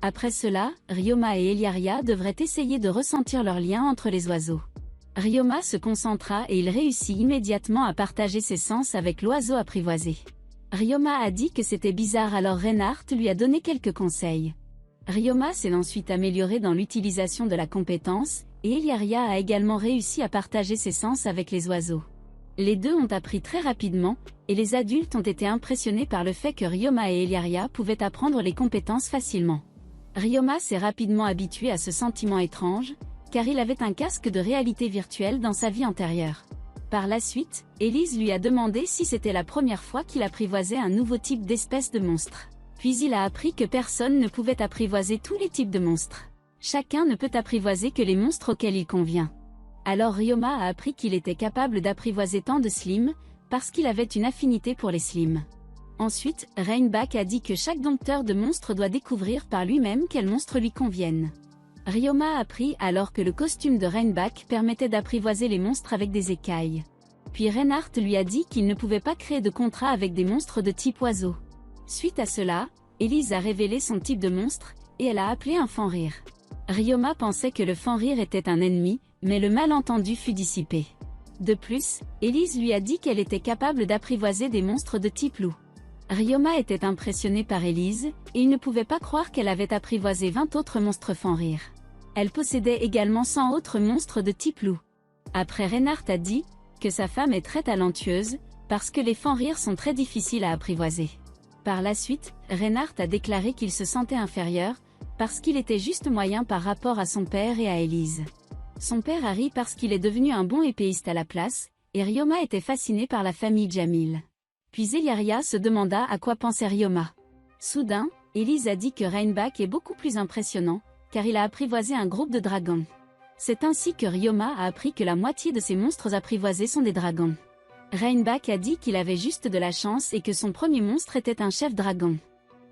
Après cela, Ryoma et Eliaria devraient essayer de ressentir leur lien entre les oiseaux. Ryoma se concentra et il réussit immédiatement à partager ses sens avec l'oiseau apprivoisé. Ryoma a dit que c'était bizarre, alors Reinhardt lui a donné quelques conseils. Ryoma s'est ensuite amélioré dans l'utilisation de la compétence, et Eliaria a également réussi à partager ses sens avec les oiseaux. Les deux ont appris très rapidement, et les adultes ont été impressionnés par le fait que Ryoma et Eliaria pouvaient apprendre les compétences facilement. Ryoma s'est rapidement habitué à ce sentiment étrange, car il avait un casque de réalité virtuelle dans sa vie antérieure. Par la suite, Elise lui a demandé si c'était la première fois qu'il apprivoisait un nouveau type d'espèce de monstre. Puis il a appris que personne ne pouvait apprivoiser tous les types de monstres. Chacun ne peut apprivoiser que les monstres auxquels il convient. Alors Ryoma a appris qu'il était capable d'apprivoiser tant de slimes, parce qu'il avait une affinité pour les slimes. Ensuite, Rainback a dit que chaque dompteur de monstres doit découvrir par lui-même quels monstres lui conviennent. Ryoma a appris alors que le costume de Rainback permettait d'apprivoiser les monstres avec des écailles. Puis Reinhardt lui a dit qu'il ne pouvait pas créer de contrat avec des monstres de type oiseau. Suite à cela, Elise a révélé son type de monstre, et elle a appelé un fan-rire. Ryoma pensait que le fan-rire était un ennemi, mais le malentendu fut dissipé. De plus, Elise lui a dit qu'elle était capable d'apprivoiser des monstres de type loup. Ryoma était impressionné par Elise, et il ne pouvait pas croire qu'elle avait apprivoisé 20 autres monstres fan-rire. Elle possédait également 100 autres monstres de type loup. Après, Reinhardt a dit que sa femme est très talentueuse, parce que les fan-rires sont très difficiles à apprivoiser. Par la suite, Reinhardt a déclaré qu'il se sentait inférieur, parce qu'il était juste moyen par rapport à son père et à Elise. Son père a ri parce qu'il est devenu un bon épéiste à la place, et Ryoma était fasciné par la famille Jamil. Puis Eliaria se demanda à quoi pensait Ryoma. Soudain, Elise a dit que Rainback est beaucoup plus impressionnant, car il a apprivoisé un groupe de dragons. C'est ainsi que Ryoma a appris que la moitié de ses monstres apprivoisés sont des dragons. Rainback a dit qu'il avait juste de la chance et que son premier monstre était un chef dragon.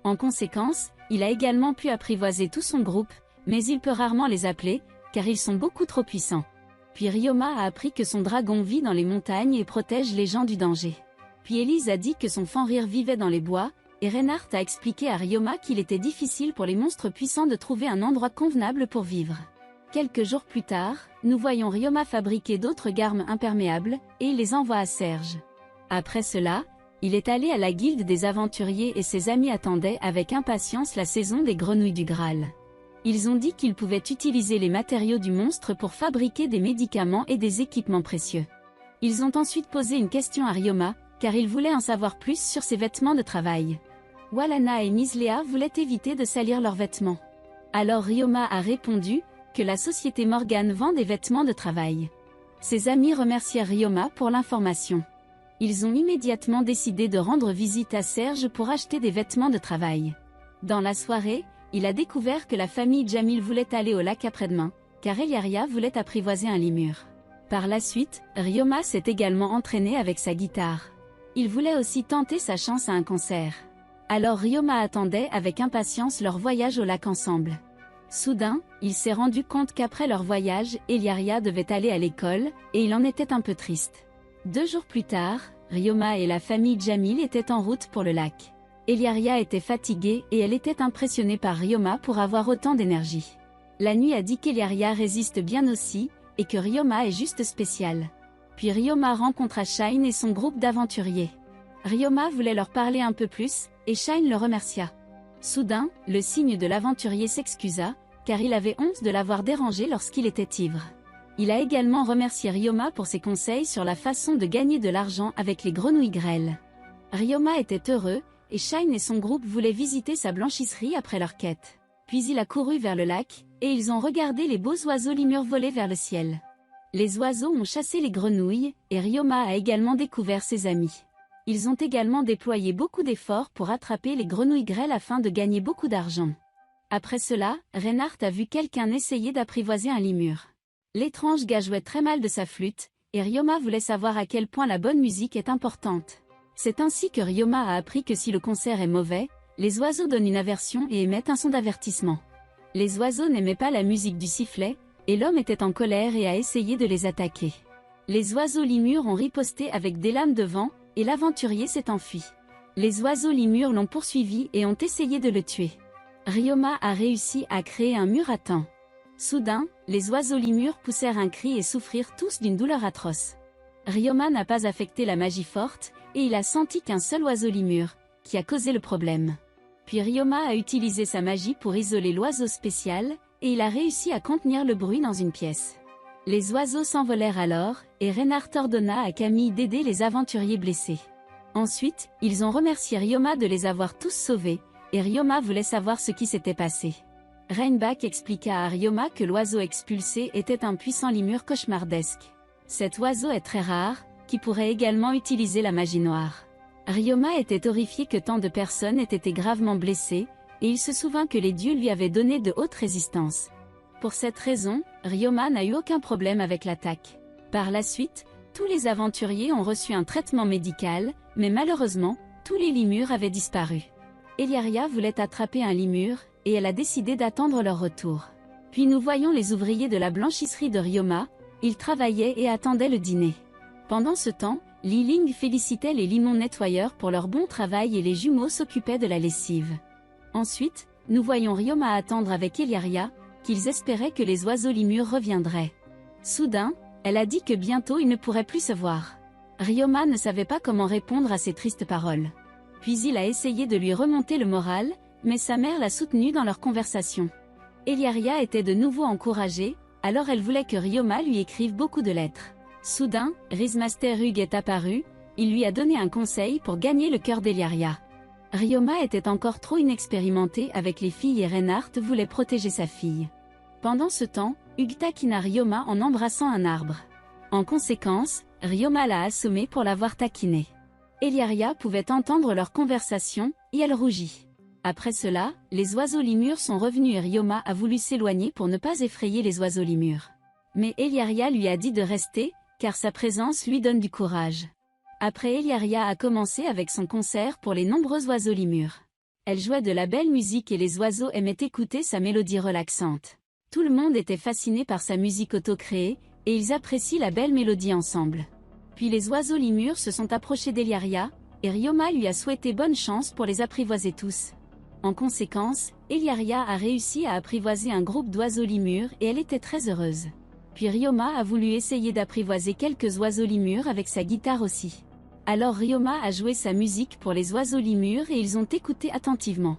En conséquence, il a également pu apprivoiser tout son groupe, mais il peut rarement les appeler, car ils sont beaucoup trop puissants. Puis Ryoma a appris que son dragon vit dans les montagnes et protège les gens du danger. Puis Elise a dit que son fan-rire vivait dans les bois, et Reinhardt a expliqué à Ryoma qu'il était difficile pour les monstres puissants de trouver un endroit convenable pour vivre. Quelques jours plus tard, nous voyons Ryoma fabriquer d'autres garmes imperméables, et il les envoie à Serge. Après cela, il est allé à la guilde des aventuriers et ses amis attendaient avec impatience la saison des grenouilles du Graal. Ils ont dit qu'ils pouvaient utiliser les matériaux du monstre pour fabriquer des médicaments et des équipements précieux. Ils ont ensuite posé une question à Ryoma, car ils voulaient en savoir plus sur ses vêtements de travail. Walana et Nislea voulaient éviter de salir leurs vêtements. Alors Ryoma a répondu que la société Morgan vend des vêtements de travail. Ses amis remercièrent Ryoma pour l'information. Ils ont immédiatement décidé de rendre visite à Serge pour acheter des vêtements de travail. Dans la soirée, il a découvert que la famille Jamil voulait aller au lac après-demain, car Eliaria voulait apprivoiser un limur. Par la suite, Ryoma s'est également entraîné avec sa guitare. Il voulait aussi tenter sa chance à un concert. Alors Ryoma attendait avec impatience leur voyage au lac ensemble. Soudain, il s'est rendu compte qu'après leur voyage, Eliaria devait aller à l'école, et il en était un peu triste. 2 jours plus tard, Ryoma et la famille Jamil étaient en route pour le lac. Eliaria était fatiguée et elle était impressionnée par Ryoma pour avoir autant d'énergie. La nuit a dit qu'Eliaria résiste bien aussi, et que Ryoma est juste spécial. Puis Ryoma rencontra Shine et son groupe d'aventuriers. Ryoma voulait leur parler un peu plus, et Shine le remercia. Soudain, le cygne de l'aventurier s'excusa, car il avait honte de l'avoir dérangé lorsqu'il était ivre. Il a également remercié Ryoma pour ses conseils sur la façon de gagner de l'argent avec les grenouilles grêles. Ryoma était heureux, et Shine et son groupe voulaient visiter sa blanchisserie après leur quête. Puis il a couru vers le lac, et ils ont regardé les beaux oiseaux limures voler vers le ciel. Les oiseaux ont chassé les grenouilles, et Ryoma a également découvert ses amis. Ils ont également déployé beaucoup d'efforts pour attraper les grenouilles grêles afin de gagner beaucoup d'argent. Après cela, Reinhardt a vu quelqu'un essayer d'apprivoiser un limur. L'étrange gars jouait très mal de sa flûte, et Ryoma voulait savoir à quel point la bonne musique est importante. C'est ainsi que Ryoma a appris que si le concert est mauvais, les oiseaux donnent une aversion et émettent un son d'avertissement. Les oiseaux n'aimaient pas la musique du sifflet, et l'homme était en colère et a essayé de les attaquer. Les oiseaux limures ont riposté avec des lames de vent, et l'aventurier s'est enfui. Les oiseaux limures l'ont poursuivi et ont essayé de le tuer. Ryoma a réussi à créer un mur à temps. Soudain, les oiseaux limures poussèrent un cri et souffrirent tous d'une douleur atroce. Ryoma n'a pas affecté la magie forte, et il a senti qu'un seul oiseau limure, qui a causé le problème. Puis Ryoma a utilisé sa magie pour isoler l'oiseau spécial, et il a réussi à contenir le bruit dans une pièce. Les oiseaux s'envolèrent alors, et Reinhardt ordonna à Camille d'aider les aventuriers blessés. Ensuite, ils ont remercié Ryoma de les avoir tous sauvés, et Ryoma voulait savoir ce qui s'était passé. Reinbach expliqua à Ryoma que l'oiseau expulsé était un puissant limure cauchemardesque. Cet oiseau est très rare, qui pourrait également utiliser la magie noire. Ryoma était horrifié que tant de personnes aient été gravement blessées, et il se souvint que les dieux lui avaient donné de hautes résistances. Pour cette raison, Ryoma n'a eu aucun problème avec l'attaque. Par la suite, tous les aventuriers ont reçu un traitement médical, mais malheureusement, tous les limures avaient disparu. Eliaria voulait attraper un limure, et elle a décidé d'attendre leur retour. Puis nous voyons les ouvriers de la blanchisserie de Ryoma, ils travaillaient et attendaient le dîner. Pendant ce temps, Li Ling félicitait les limons nettoyeurs pour leur bon travail et les jumeaux s'occupaient de la lessive. Ensuite, nous voyons Ryoma attendre avec Eliaria, qu'ils espéraient que les oiseaux limures reviendraient. Soudain, elle a dit que bientôt ils ne pourraient plus se voir. Ryoma ne savait pas comment répondre à ces tristes paroles. Puis il a essayé de lui remonter le moral, mais sa mère l'a soutenu dans leur conversation. Eliaria était de nouveau encouragée, alors elle voulait que Ryoma lui écrive beaucoup de lettres. Soudain, Rizmaster Hugh est apparu, il lui a donné un conseil pour gagner le cœur d'Eliaria. Ryoma était encore trop inexpérimenté avec les filles et Reinhardt voulait protéger sa fille. Pendant ce temps, Hugh taquina Ryoma en embrassant un arbre. En conséquence, Ryoma l'a assommé pour l'avoir taquiné. Eliaria pouvait entendre leur conversation, et elle rougit. Après cela, les oiseaux limures sont revenus et Ryoma a voulu s'éloigner pour ne pas effrayer les oiseaux limures. Mais Eliaria lui a dit de rester, car sa présence lui donne du courage. Après Eliaria a commencé avec son concert pour les nombreux oiseaux limures. Elle jouait de la belle musique et les oiseaux aimaient écouter sa mélodie relaxante. Tout le monde était fasciné par sa musique auto-créée, et ils apprécient la belle mélodie ensemble. Puis les oiseaux limures se sont approchés d'Eliaria, et Ryoma lui a souhaité bonne chance pour les apprivoiser tous. En conséquence, Eliaria a réussi à apprivoiser un groupe d'oiseaux limures et elle était très heureuse. Puis Ryoma a voulu essayer d'apprivoiser quelques oiseaux limures avec sa guitare aussi. Alors Ryoma a joué sa musique pour les oiseaux limures et ils ont écouté attentivement.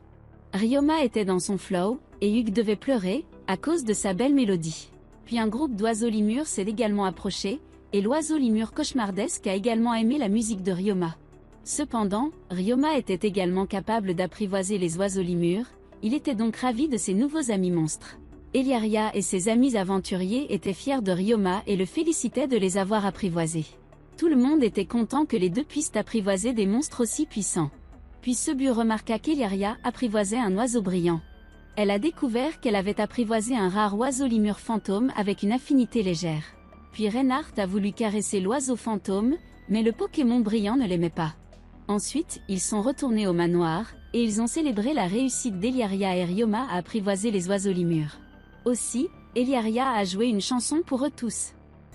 Ryoma était dans son flow, et Hugh devait pleurer, à cause de sa belle mélodie. Puis un groupe d'oiseaux limures s'est également approché, et l'oiseau limure cauchemardesque a également aimé la musique de Ryoma. Cependant, Ryoma était également capable d'apprivoiser les oiseaux limures, il était donc ravi de ses nouveaux amis monstres. Eliaria et ses amis aventuriers étaient fiers de Ryoma et le félicitaient de les avoir apprivoisés. Tout le monde était content que les deux puissent apprivoiser des monstres aussi puissants. Puis Sebu remarqua qu'Eliaria apprivoisait un oiseau brillant. Elle a découvert qu'elle avait apprivoisé un rare oiseau limure fantôme avec une affinité légère. Puis Reinhardt a voulu caresser l'oiseau fantôme, mais le Pokémon brillant ne l'aimait pas. Ensuite, ils sont retournés au manoir, et ils ont célébré la réussite d'Eliaria et Ryoma à apprivoiser les oiseaux limures. Aussi, Eliaria a joué une chanson pour eux tous.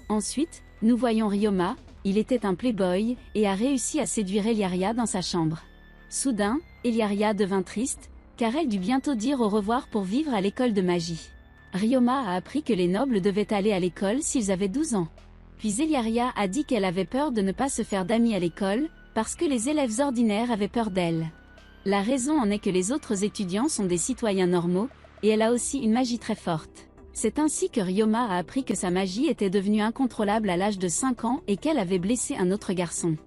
Ensuite, nous voyons Ryoma, il était un playboy, et a réussi à séduire Eliaria dans sa chambre. Soudain, Eliaria devint triste, car elle dut bientôt dire au revoir pour vivre à l'école de magie. Ryoma a appris que les nobles devaient aller à l'école s'ils avaient 12 ans. Puis Eliaria a dit qu'elle avait peur de ne pas se faire d'amis à l'école, parce que les élèves ordinaires avaient peur d'elle. La raison en est que les autres étudiants sont des citoyens normaux, et elle a aussi une magie très forte. C'est ainsi que Ryoma a appris que sa magie était devenue incontrôlable à l'âge de 5 ans et qu'elle avait blessé un autre garçon.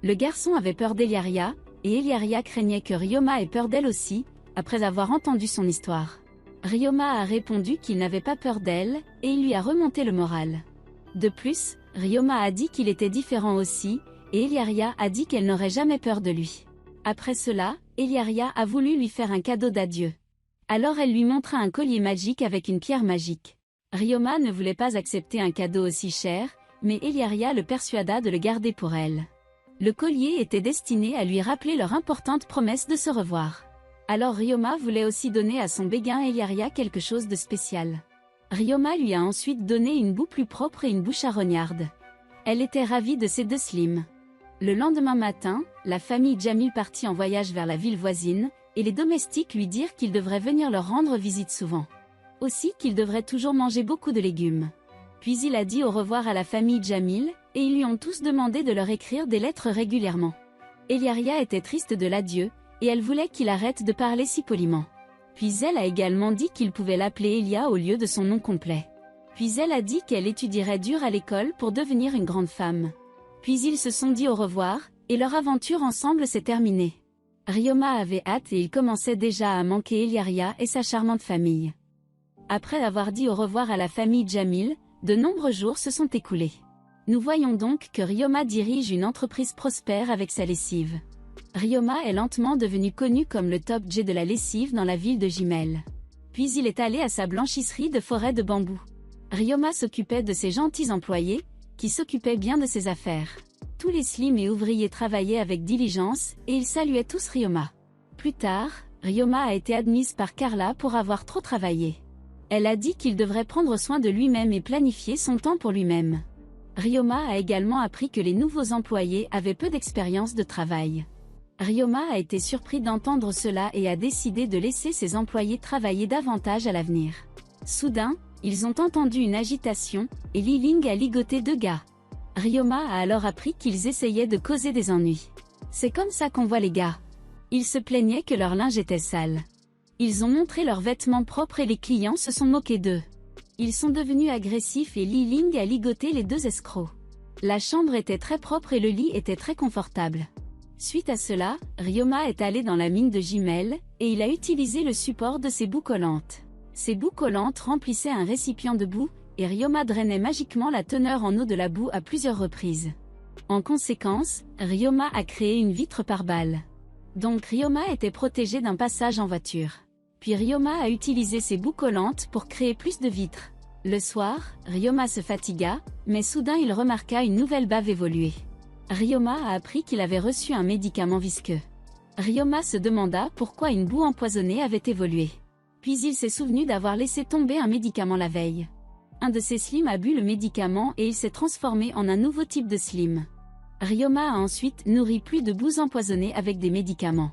Le garçon avait peur d'Eliaria, et Eliaria craignait que Ryoma ait peur d'elle aussi, après avoir entendu son histoire. Ryoma a répondu qu'il n'avait pas peur d'elle, et il lui a remonté le moral. De plus, Ryoma a dit qu'il était différent aussi, et Eliaria a dit qu'elle n'aurait jamais peur de lui. Après cela, Eliaria a voulu lui faire un cadeau d'adieu. Alors elle lui montra un collier magique avec une pierre magique. Ryoma ne voulait pas accepter un cadeau aussi cher, mais Eliaria le persuada de le garder pour elle. Le collier était destiné à lui rappeler leur importante promesse de se revoir. Alors Ryoma voulait aussi donner à son béguin Eliaria quelque chose de spécial. Ryoma lui a ensuite donné une boue plus propre et une bouche charognarde. Elle était ravie de ces deux slims. Le lendemain matin, la famille Jamil partit en voyage vers la ville voisine, et les domestiques lui dirent qu'il devrait venir leur rendre visite souvent. Aussi qu'il devrait toujours manger beaucoup de légumes. Puis il a dit au revoir à la famille Jamil, et ils lui ont tous demandé de leur écrire des lettres régulièrement. Eliaria était triste de l'adieu, et elle voulait qu'il arrête de parler si poliment. Puis elle a également dit qu'il pouvait l'appeler Elia au lieu de son nom complet. Puis elle a dit qu'elle étudierait dur à l'école pour devenir une grande femme. Puis ils se sont dit au revoir, et leur aventure ensemble s'est terminée. Ryoma avait hâte et il commençait déjà à manquer Eliaria et sa charmante famille. Après avoir dit au revoir à la famille Jamil, de nombreux jours se sont écoulés. Nous voyons donc que Ryoma dirige une entreprise prospère avec sa lessive. Ryoma est lentement devenu connu comme le top J de la lessive dans la ville de Jimel. Puis il est allé à sa blanchisserie de forêt de bambou. Ryoma s'occupait de ses gentils employés, qui s'occupaient bien de ses affaires. Tous les slims et ouvriers travaillaient avec diligence, et ils saluaient tous Ryoma. Plus tard, Ryoma a été admise par Carla pour avoir trop travaillé. Elle a dit qu'il devrait prendre soin de lui-même et planifier son temps pour lui-même. Ryoma a également appris que les nouveaux employés avaient peu d'expérience de travail. Ryoma a été surpris d'entendre cela et a décidé de laisser ses employés travailler davantage à l'avenir. Soudain, ils ont entendu une agitation, et Li Ling a ligoté 2 gars. Ryoma a alors appris qu'ils essayaient de causer des ennuis. C'est comme ça qu'on voit les gars. Ils se plaignaient que leur linge était sale. Ils ont montré leurs vêtements propres et les clients se sont moqués d'eux. Ils sont devenus agressifs et Li Ling a ligoté les 2 escrocs. La chambre était très propre et le lit était très confortable. Suite à cela, Ryoma est allé dans la mine de Jimel, et il a utilisé le support de ses boues collantes. Ces boues collantes remplissaient un récipient de boue, et Ryoma drainait magiquement la teneur en eau de la boue à plusieurs reprises. En conséquence, Ryoma a créé une vitre par balle. Donc Ryoma était protégé d'un passage en voiture. Puis Ryoma a utilisé ses boues collantes pour créer plus de vitres. Le soir, Ryoma se fatigua, mais soudain il remarqua une nouvelle bave évoluer. Ryoma a appris qu'il avait reçu un médicament visqueux. Ryoma se demanda pourquoi une boue empoisonnée avait évolué. Puis il s'est souvenu d'avoir laissé tomber un médicament la veille. Un de ses slims a bu le médicament et il s'est transformé en un nouveau type de slim. Ryoma a ensuite nourri plus de boues empoisonnées avec des médicaments.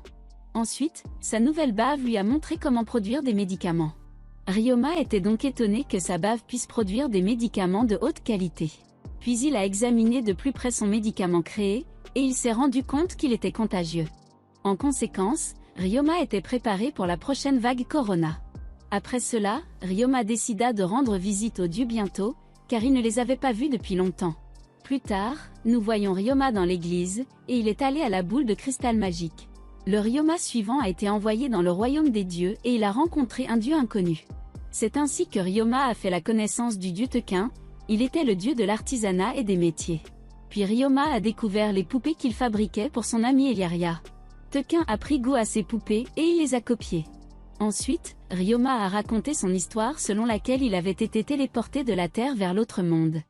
Ensuite, sa nouvelle bave lui a montré comment produire des médicaments. Ryoma était donc étonné que sa bave puisse produire des médicaments de haute qualité. Puis il a examiné de plus près son médicament créé, et il s'est rendu compte qu'il était contagieux. En conséquence, Ryoma était préparé pour la prochaine vague Corona. Après cela, Ryoma décida de rendre visite aux dieux bientôt, car il ne les avait pas vus depuis longtemps. Plus tard, nous voyons Ryoma dans l'église, et il est allé à la boule de cristal magique. Le Ryoma suivant a été envoyé dans le royaume des dieux et il a rencontré un dieu inconnu. C'est ainsi que Ryoma a fait la connaissance du dieu Tequin, il était le dieu de l'artisanat et des métiers. Puis Ryoma a découvert les poupées qu'il fabriquait pour son ami Eliaria. Tequin a pris goût à ses poupées et il les a copiées. Ensuite, Ryoma a raconté son histoire selon laquelle il avait été téléporté de la Terre vers l'autre monde.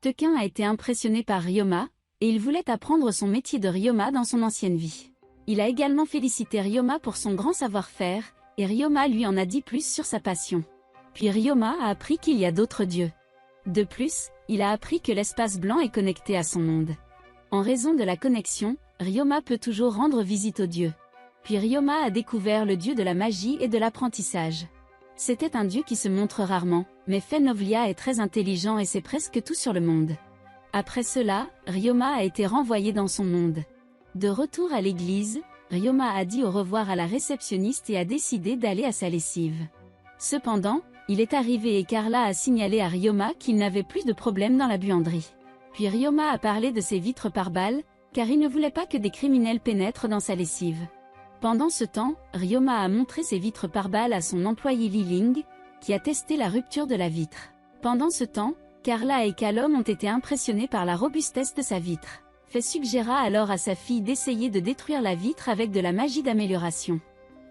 Tequin a été impressionné par Ryoma, et il voulait apprendre son métier de Ryoma dans son ancienne vie. Il a également félicité Ryoma pour son grand savoir-faire, et Ryoma lui en a dit plus sur sa passion. Puis Ryoma a appris qu'il y a d'autres dieux. De plus, il a appris que l'espace blanc est connecté à son monde. En raison de la connexion, Ryoma peut toujours rendre visite aux dieux. Puis Ryoma a découvert le dieu de la magie et de l'apprentissage. C'était un dieu qui se montre rarement, mais Fenovlia est très intelligent et sait presque tout sur le monde. Après cela, Ryoma a été renvoyé dans son monde. De retour à l'église, Ryoma a dit au revoir à la réceptionniste et a décidé d'aller à sa lessive. Cependant, il est arrivé et Carla a signalé à Ryoma qu'il n'avait plus de problème dans la buanderie. Puis Ryoma a parlé de ses vitres par balles, car il ne voulait pas que des criminels pénètrent dans sa lessive. Pendant ce temps, Ryoma a montré ses vitres par balles à son employé Li Ling, qui a testé la rupture de la vitre. Pendant ce temps, Carla et Calom ont été impressionnés par la robustesse de sa vitre. Fei suggéra alors à sa fille d'essayer de détruire la vitre avec de la magie d'amélioration.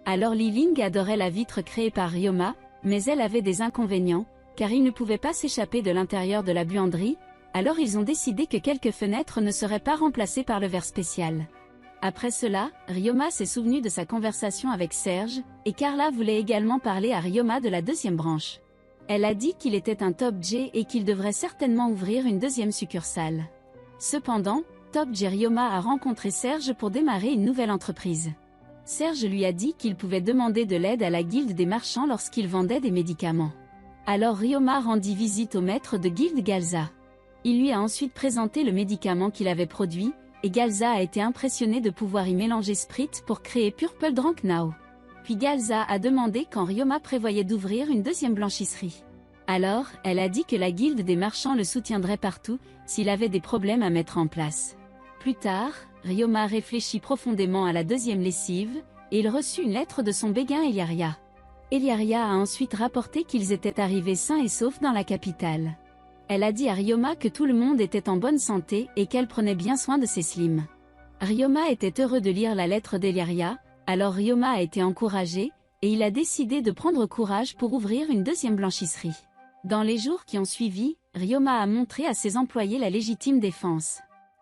Alors Li Ling adorait la vitre créée par Ryoma, mais elle avait des inconvénients, car il ne pouvait pas s'échapper de l'intérieur de la buanderie, alors ils ont décidé que quelques fenêtres ne seraient pas remplacées par le verre spécial. Après cela, Ryoma s'est souvenu de sa conversation avec Serge, et Carla voulait également parler à Ryoma de la deuxième branche. Elle a dit qu'il était un Top J et qu'il devrait certainement ouvrir une deuxième succursale. Cependant, Top J Ryoma a rencontré Serge pour démarrer une nouvelle entreprise. Serge lui a dit qu'il pouvait demander de l'aide à la guilde des marchands lorsqu'il vendait des médicaments. Alors Ryoma rendit visite au maître de guilde Galza. Il lui a ensuite présenté le médicament qu'il avait produit, et Galza a été impressionné de pouvoir y mélanger Sprite pour créer Purple Drank Now. Puis Galza a demandé quand Ryoma prévoyait d'ouvrir une deuxième blanchisserie. Alors, elle a dit que la guilde des marchands le soutiendrait partout, s'il avait des problèmes à mettre en place. Plus tard, Ryoma réfléchit profondément à la deuxième lessive, et il reçut une lettre de son béguin Eliaria. Eliaria a ensuite rapporté qu'ils étaient arrivés sains et saufs dans la capitale. Elle a dit à Ryoma que tout le monde était en bonne santé et qu'elle prenait bien soin de ses slims. Ryoma était heureux de lire la lettre d'Eliaria, alors Ryoma a été encouragé, et il a décidé de prendre courage pour ouvrir une deuxième blanchisserie. Dans les jours qui ont suivi, Ryoma a montré à ses employés la légitime défense.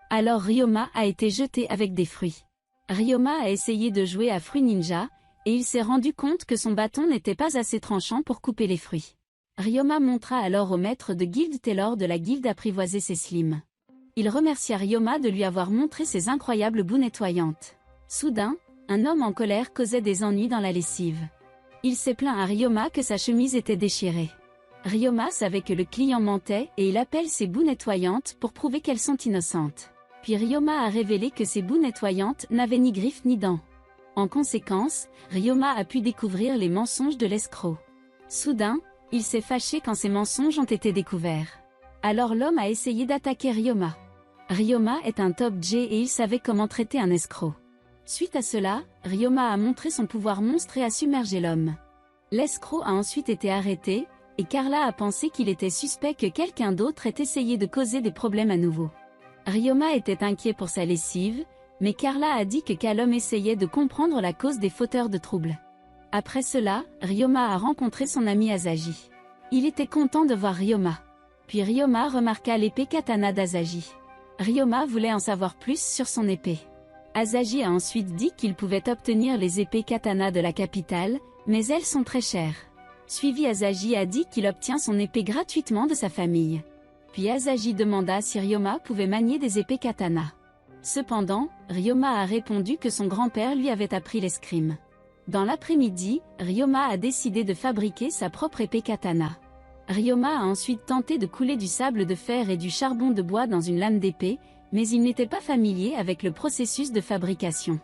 Alors Ryoma a été jeté avec des fruits. Ryoma a essayé de jouer à Fruit Ninja, et il s'est rendu compte que son bâton n'était pas assez tranchant pour couper les fruits. Ryoma montra alors au maître de guilde Taylor de la guilde apprivoiser ses slims. Il remercia Ryoma de lui avoir montré ses incroyables boues nettoyantes. Soudain, un homme en colère causait des ennuis dans la lessive. Il s'est plaint à Ryoma que sa chemise était déchirée. Ryoma savait que le client mentait et il appelle ses boues nettoyantes pour prouver qu'elles sont innocentes. Puis Ryoma a révélé que ses boues nettoyantes n'avaient ni griffes ni dents. En conséquence, Ryoma a pu découvrir les mensonges de l'escroc. Soudain, il s'est fâché quand ces mensonges ont été découverts. Alors l'homme a essayé d'attaquer Ryoma. Ryoma est un top J et il savait comment traiter un escroc. Suite à cela, Ryoma a montré son pouvoir monstre et a submergé l'homme. L'escroc a ensuite été arrêté, et Carla a pensé qu'il était suspect que quelqu'un d'autre ait essayé de causer des problèmes à nouveau. Ryoma était inquiet pour sa lessive, mais Carla a dit que Calum essayait de comprendre la cause des fauteurs de troubles. Après cela, Ryoma a rencontré son ami Asaji. Il était content de voir Ryoma. Puis Ryoma remarqua l'épée katana d'Asaji. Ryoma voulait en savoir plus sur son épée. Asaji a ensuite dit qu'il pouvait obtenir les épées katana de la capitale, mais elles sont très chères. Suivi, Asaji a dit qu'il obtient son épée gratuitement de sa famille. Puis Asaji demanda si Ryoma pouvait manier des épées katana. Cependant, Ryoma a répondu que son grand-père lui avait appris l'escrime. Dans l'après-midi, Ryoma a décidé de fabriquer sa propre épée katana. Ryoma a ensuite tenté de couler du sable de fer et du charbon de bois dans une lame d'épée, mais il n'était pas familier avec le processus de fabrication.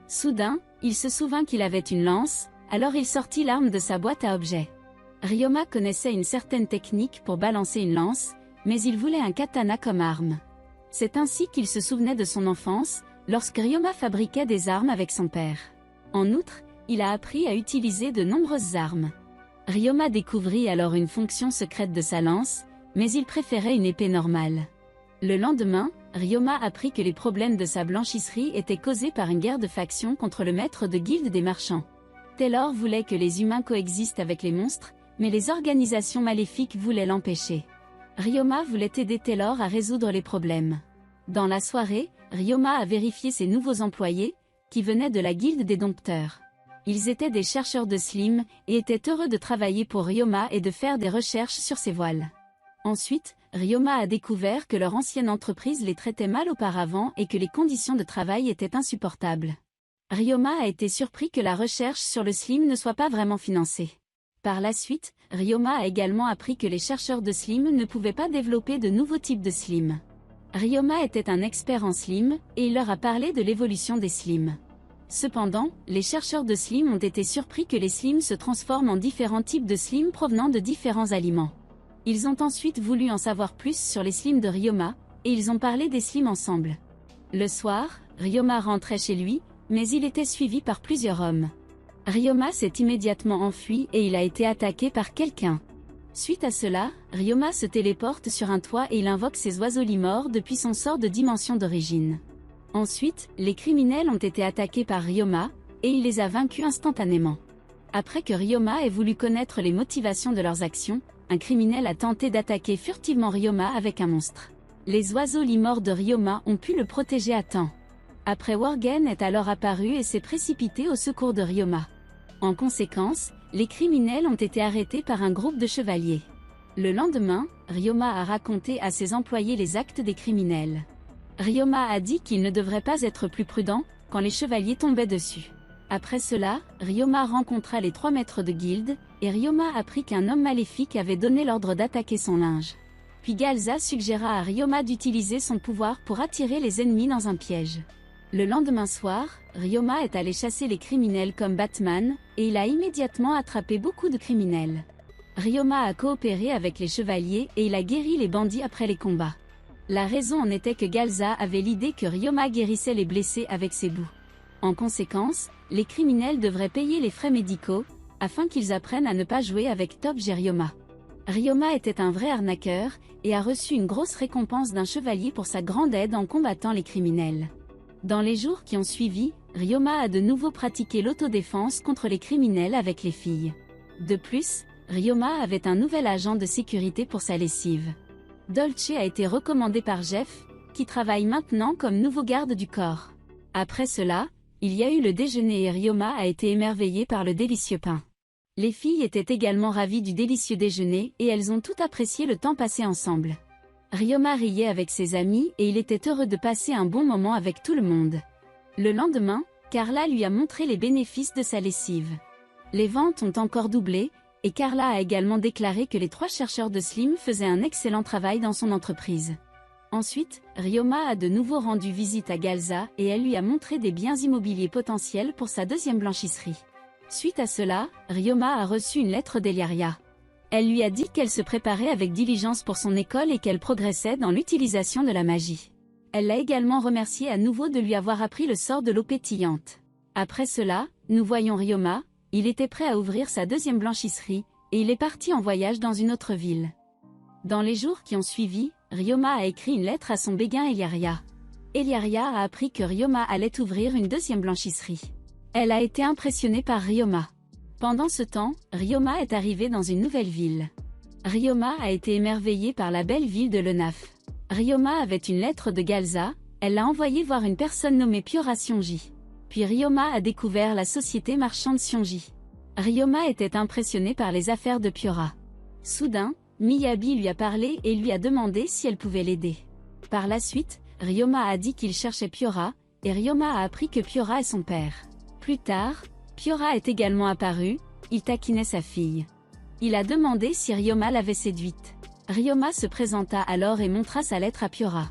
Soudain, il se souvint qu'il avait une lance, alors il sortit l'arme de sa boîte à objets. Ryoma connaissait une certaine technique pour balancer une lance, mais il voulait un katana comme arme. C'est ainsi qu'il se souvenait de son enfance, lorsque Ryoma fabriquait des armes avec son père. En outre, il a appris à utiliser de nombreuses armes. Ryoma découvrit alors une fonction secrète de sa lance, mais il préférait une épée normale. Le lendemain, Ryoma apprit que les problèmes de sa blanchisserie étaient causés par une guerre de factions contre le maître de guilde des marchands. Taylor voulait que les humains coexistent avec les monstres, mais les organisations maléfiques voulaient l'empêcher. Ryoma voulait aider Taylor à résoudre les problèmes. Dans la soirée, Ryoma a vérifié ses nouveaux employés, qui venaient de la guilde des dompteurs. Ils étaient des chercheurs de slim, et étaient heureux de travailler pour Ryoma et de faire des recherches sur ses voiles. Ensuite, Ryoma a découvert que leur ancienne entreprise les traitait mal auparavant et que les conditions de travail étaient insupportables. Ryoma a été surpris que la recherche sur le slim ne soit pas vraiment financée. Par la suite, Ryoma a également appris que les chercheurs de slim ne pouvaient pas développer de nouveaux types de slim. Ryoma était un expert en slim, et il leur a parlé de l'évolution des slims. Cependant, les chercheurs de slim ont été surpris que les slims se transforment en différents types de slims provenant de différents aliments. Ils ont ensuite voulu en savoir plus sur les slims de Ryoma, et ils ont parlé des slims ensemble. Le soir, Ryoma rentrait chez lui, mais il était suivi par plusieurs hommes. Ryoma s'est immédiatement enfui et il a été attaqué par quelqu'un. Suite à cela, Ryoma se téléporte sur un toit et il invoque ses oiseaux limors depuis son sort de dimension d'origine. Ensuite, les criminels ont été attaqués par Ryoma, et il les a vaincus instantanément. Après que Ryoma ait voulu connaître les motivations de leurs actions, un criminel a tenté d'attaquer furtivement Ryoma avec un monstre. Les oiseaux limors de Ryoma ont pu le protéger à temps. Après, Worgen est alors apparu et s'est précipité au secours de Ryoma. En conséquence, les criminels ont été arrêtés par un groupe de chevaliers. Le lendemain, Ryoma a raconté à ses employés les actes des criminels. Ryoma a dit qu'il ne devrait pas être plus prudent quand les chevaliers tombaient dessus. Après cela, Ryoma rencontra les 3 maîtres de guilde, et Ryoma apprit qu'un homme maléfique avait donné l'ordre d'attaquer son linge. Puis Galza suggéra à Ryoma d'utiliser son pouvoir pour attirer les ennemis dans un piège. Le lendemain soir, Ryoma est allé chasser les criminels comme Batman, et il a immédiatement attrapé beaucoup de criminels. Ryoma a coopéré avec les chevaliers et il a guéri les bandits après les combats. La raison en était que Galza avait l'idée que Ryoma guérissait les blessés avec ses bouts. En conséquence, les criminels devraient payer les frais médicaux, afin qu'ils apprennent à ne pas jouer avec Top G Ryoma. Ryoma était un vrai arnaqueur, et a reçu une grosse récompense d'un chevalier pour sa grande aide en combattant les criminels. Dans les jours qui ont suivi, Ryoma a de nouveau pratiqué l'autodéfense contre les criminels avec les filles. De plus, Ryoma avait un nouvel agent de sécurité pour sa lessive. Dolce a été recommandé par Jeff, qui travaille maintenant comme nouveau garde du corps. Après cela, il y a eu le déjeuner et Ryoma a été émerveillé par le délicieux pain. Les filles étaient également ravies du délicieux déjeuner et elles ont tout apprécié le temps passé ensemble. Ryoma riait avec ses amis et il était heureux de passer un bon moment avec tout le monde. Le lendemain, Carla lui a montré les bénéfices de sa lessive. Les ventes ont encore doublé, et Carla a également déclaré que les 3 chercheurs de Slim faisaient un excellent travail dans son entreprise. Ensuite, Ryoma a de nouveau rendu visite à Galza et elle lui a montré des biens immobiliers potentiels pour sa 2e blanchisserie. Suite à cela, Ryoma a reçu une lettre d'Eliaria. Elle lui a dit qu'elle se préparait avec diligence pour son école et qu'elle progressait dans l'utilisation de la magie. Elle l'a également remercié à nouveau de lui avoir appris le sort de l'eau pétillante. Après cela, nous voyons Ryoma, il était prêt à ouvrir sa 2e blanchisserie, et il est parti en voyage dans une autre ville. Dans les jours qui ont suivi, Ryoma a écrit une lettre à son béguin Eliaria. Eliaria a appris que Ryoma allait ouvrir une 2e blanchisserie. Elle a été impressionnée par Ryoma. Pendant ce temps, Ryoma est arrivé dans une nouvelle ville. Ryoma a été émerveillé par la belle ville de Lenaf. Ryoma avait une lettre de Galza, elle l'a envoyée voir une personne nommée Piora Sionji. Puis Ryoma a découvert la société marchande Sionji. Ryoma était impressionné par les affaires de Piora. Soudain, Miyabi lui a parlé et lui a demandé si elle pouvait l'aider. Par la suite, Ryoma a dit qu'il cherchait Piora, et Ryoma a appris que Piora est son père. Plus tard, Piora est également apparu, il taquinait sa fille. Il a demandé si Ryoma l'avait séduite. Ryoma se présenta alors et montra sa lettre à Piora.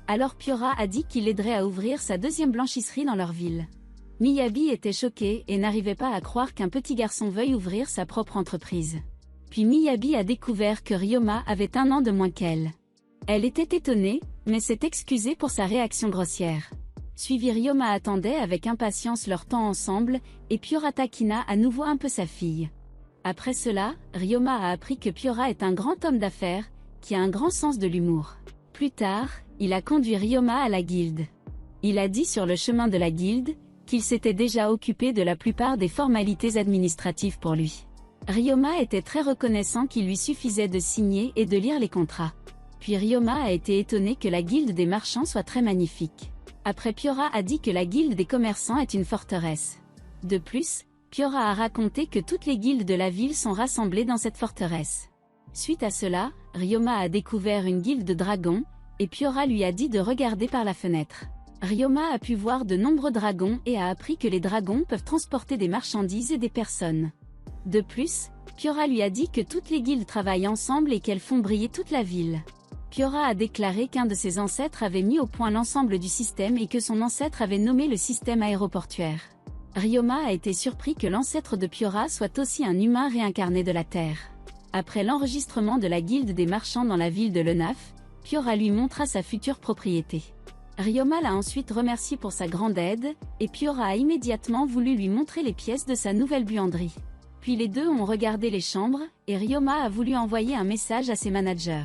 Alors Piora a dit qu'il l'aiderait à ouvrir sa 2e blanchisserie dans leur ville. Miyabi était choqué et n'arrivait pas à croire qu'un petit garçon veuille ouvrir sa propre entreprise. Puis Miyabi a découvert que Ryoma avait 1 an de moins qu'elle. Elle était étonnée, mais s'est excusée pour sa réaction grossière. Suivi Ryoma attendait avec impatience leur temps ensemble, et Piora taquina à nouveau un peu sa fille. Après cela, Ryoma a appris que Piora est un grand homme d'affaires, qui a un grand sens de l'humour. Plus tard, il a conduit Ryoma à la guilde. Il a dit sur le chemin de la guilde, qu'il s'était déjà occupé de la plupart des formalités administratives pour lui. Ryoma était très reconnaissant qu'il lui suffisait de signer et de lire les contrats. Puis Ryoma a été étonné que la guilde des marchands soit très magnifique. Après Piora a dit que la guilde des commerçants est une forteresse. De plus, Piora a raconté que toutes les guildes de la ville sont rassemblées dans cette forteresse. Suite à cela, Ryoma a découvert une guilde de dragons, et Piora lui a dit de regarder par la fenêtre. Ryoma a pu voir de nombreux dragons et a appris que les dragons peuvent transporter des marchandises et des personnes. De plus, Piora lui a dit que toutes les guildes travaillent ensemble et qu'elles font briller toute la ville. Piora a déclaré qu'un de ses ancêtres avait mis au point l'ensemble du système et que son ancêtre avait nommé le système aéroportuaire. Ryoma a été surpris que l'ancêtre de Piora soit aussi un humain réincarné de la Terre. Après l'enregistrement de la guilde des marchands dans la ville de Lenaf, Piora lui montra sa future propriété. Ryoma l'a ensuite remercié pour sa grande aide, et Piora a immédiatement voulu lui montrer les pièces de sa nouvelle buanderie. Puis les deux ont regardé les chambres, et Ryoma a voulu envoyer un message à ses managers.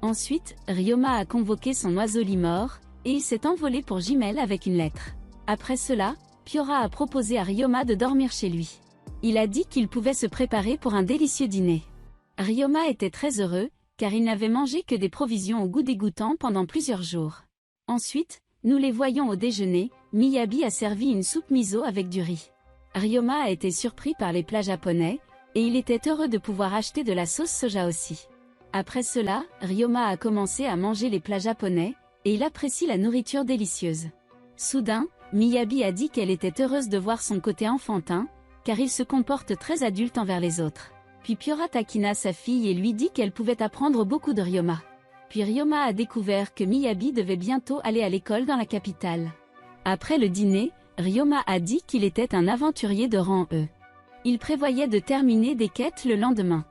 Ensuite, Ryoma a convoqué son oiseau lit-mort, et il s'est envolé pour Jimel avec une lettre. Après cela, Piora a proposé à Ryoma de dormir chez lui. Il a dit qu'il pouvait se préparer pour un délicieux dîner. Ryoma était très heureux, car il n'avait mangé que des provisions au goût dégoûtant pendant plusieurs jours. Ensuite, nous les voyons au déjeuner, Miyabi a servi une soupe miso avec du riz. Ryoma a été surpris par les plats japonais, et il était heureux de pouvoir acheter de la sauce soja aussi. Après cela, Ryoma a commencé à manger les plats japonais, et il apprécie la nourriture délicieuse. Soudain, Miyabi a dit qu'elle était heureuse de voir son côté enfantin, car il se comporte très adulte envers les autres. Puis Pyora taquina sa fille et lui dit qu'elle pouvait apprendre beaucoup de Ryoma. Puis Ryoma a découvert que Miyabi devait bientôt aller à l'école dans la capitale. Après le dîner, Ryoma a dit qu'il était un aventurier de rang E. Il prévoyait de terminer des quêtes le lendemain.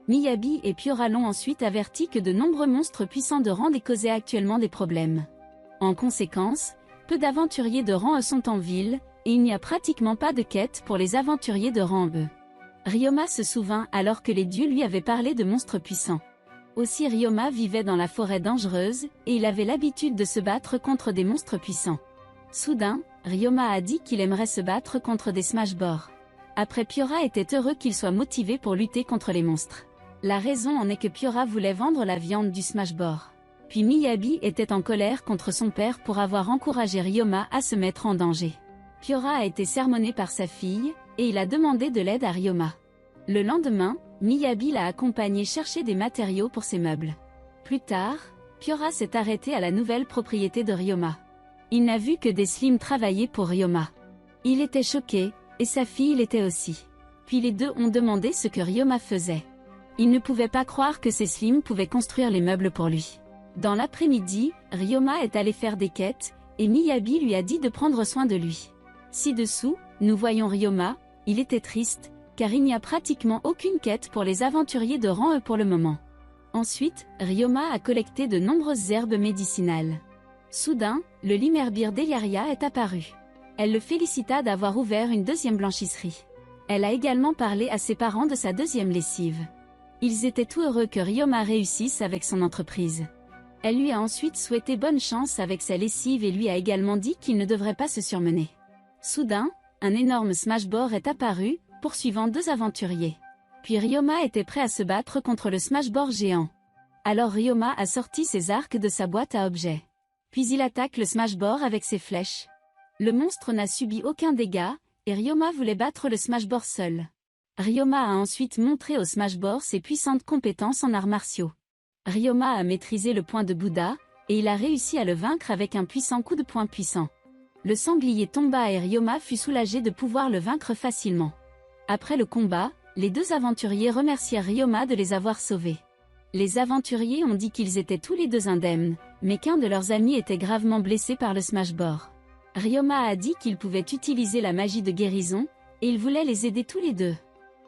Miyabi et Pyora l'ont ensuite averti que de nombreux monstres puissants de rang D causaient actuellement des problèmes. En conséquence, peu d'aventuriers de rang E sont en ville, et il n'y a pratiquement pas de quêtes pour les aventuriers de rang E. Ryoma se souvint alors que les dieux lui avaient parlé de monstres puissants. Aussi Ryoma vivait dans la forêt dangereuse, et il avait l'habitude de se battre contre des monstres puissants. Soudain, Ryoma a dit qu'il aimerait se battre contre des Smashbores. Après Pyora était heureux qu'il soit motivé pour lutter contre les monstres. La raison en est que Pyora voulait vendre la viande du Smashbore. Puis Miyabi était en colère contre son père pour avoir encouragé Ryoma à se mettre en danger. Pyora a été sermonné par sa fille, et il a demandé de l'aide à Ryoma. Le lendemain, Miyabi l'a accompagné chercher des matériaux pour ses meubles. Plus tard, Pyora s'est arrêté à la nouvelle propriété de Ryoma. Il n'a vu que des slims travailler pour Ryoma. Il était choqué, et sa fille l'était aussi. Puis les deux ont demandé ce que Ryoma faisait. Il ne pouvait pas croire que ces slims pouvaient construire les meubles pour lui. Dans l'après-midi, Ryoma est allé faire des quêtes, et Miyabi lui a dit de prendre soin de lui. Ci-dessous, nous voyons Ryoma, il était triste, car il n'y a pratiquement aucune quête pour les aventuriers de rang E pour le moment. Ensuite, Ryoma a collecté de nombreuses herbes médicinales. Soudain, le Limerbir d'Eliaria est apparu. Elle le félicita d'avoir ouvert une deuxième blanchisserie. Elle a également parlé à ses parents de sa deuxième lessive. Ils étaient tout heureux que Ryoma réussisse avec son entreprise. Elle lui a ensuite souhaité bonne chance avec sa lessive et lui a également dit qu'il ne devrait pas se surmener. Soudain, un énorme Smashbore est apparu, poursuivant deux aventuriers. Puis Ryoma était prêt à se battre contre le Smashbore géant. Alors Ryoma a sorti ses arcs de sa boîte à objets. Puis il attaque le Smashbore avec ses flèches. Le monstre n'a subi aucun dégât, et Ryoma voulait battre le Smashbore seul. Ryoma a ensuite montré au Smashbore ses puissantes compétences en arts martiaux. Ryoma a maîtrisé le point de Bouddha, et il a réussi à le vaincre avec un puissant coup de poing puissant. Le sanglier tomba et Ryoma fut soulagé de pouvoir le vaincre facilement. Après le combat, les deux aventuriers remercièrent Ryoma de les avoir sauvés. Les aventuriers ont dit qu'ils étaient tous les deux indemnes, mais qu'un de leurs amis était gravement blessé par le Smashbore. Ryoma a dit qu'il pouvait utiliser la magie de guérison, et il voulait les aider tous les deux.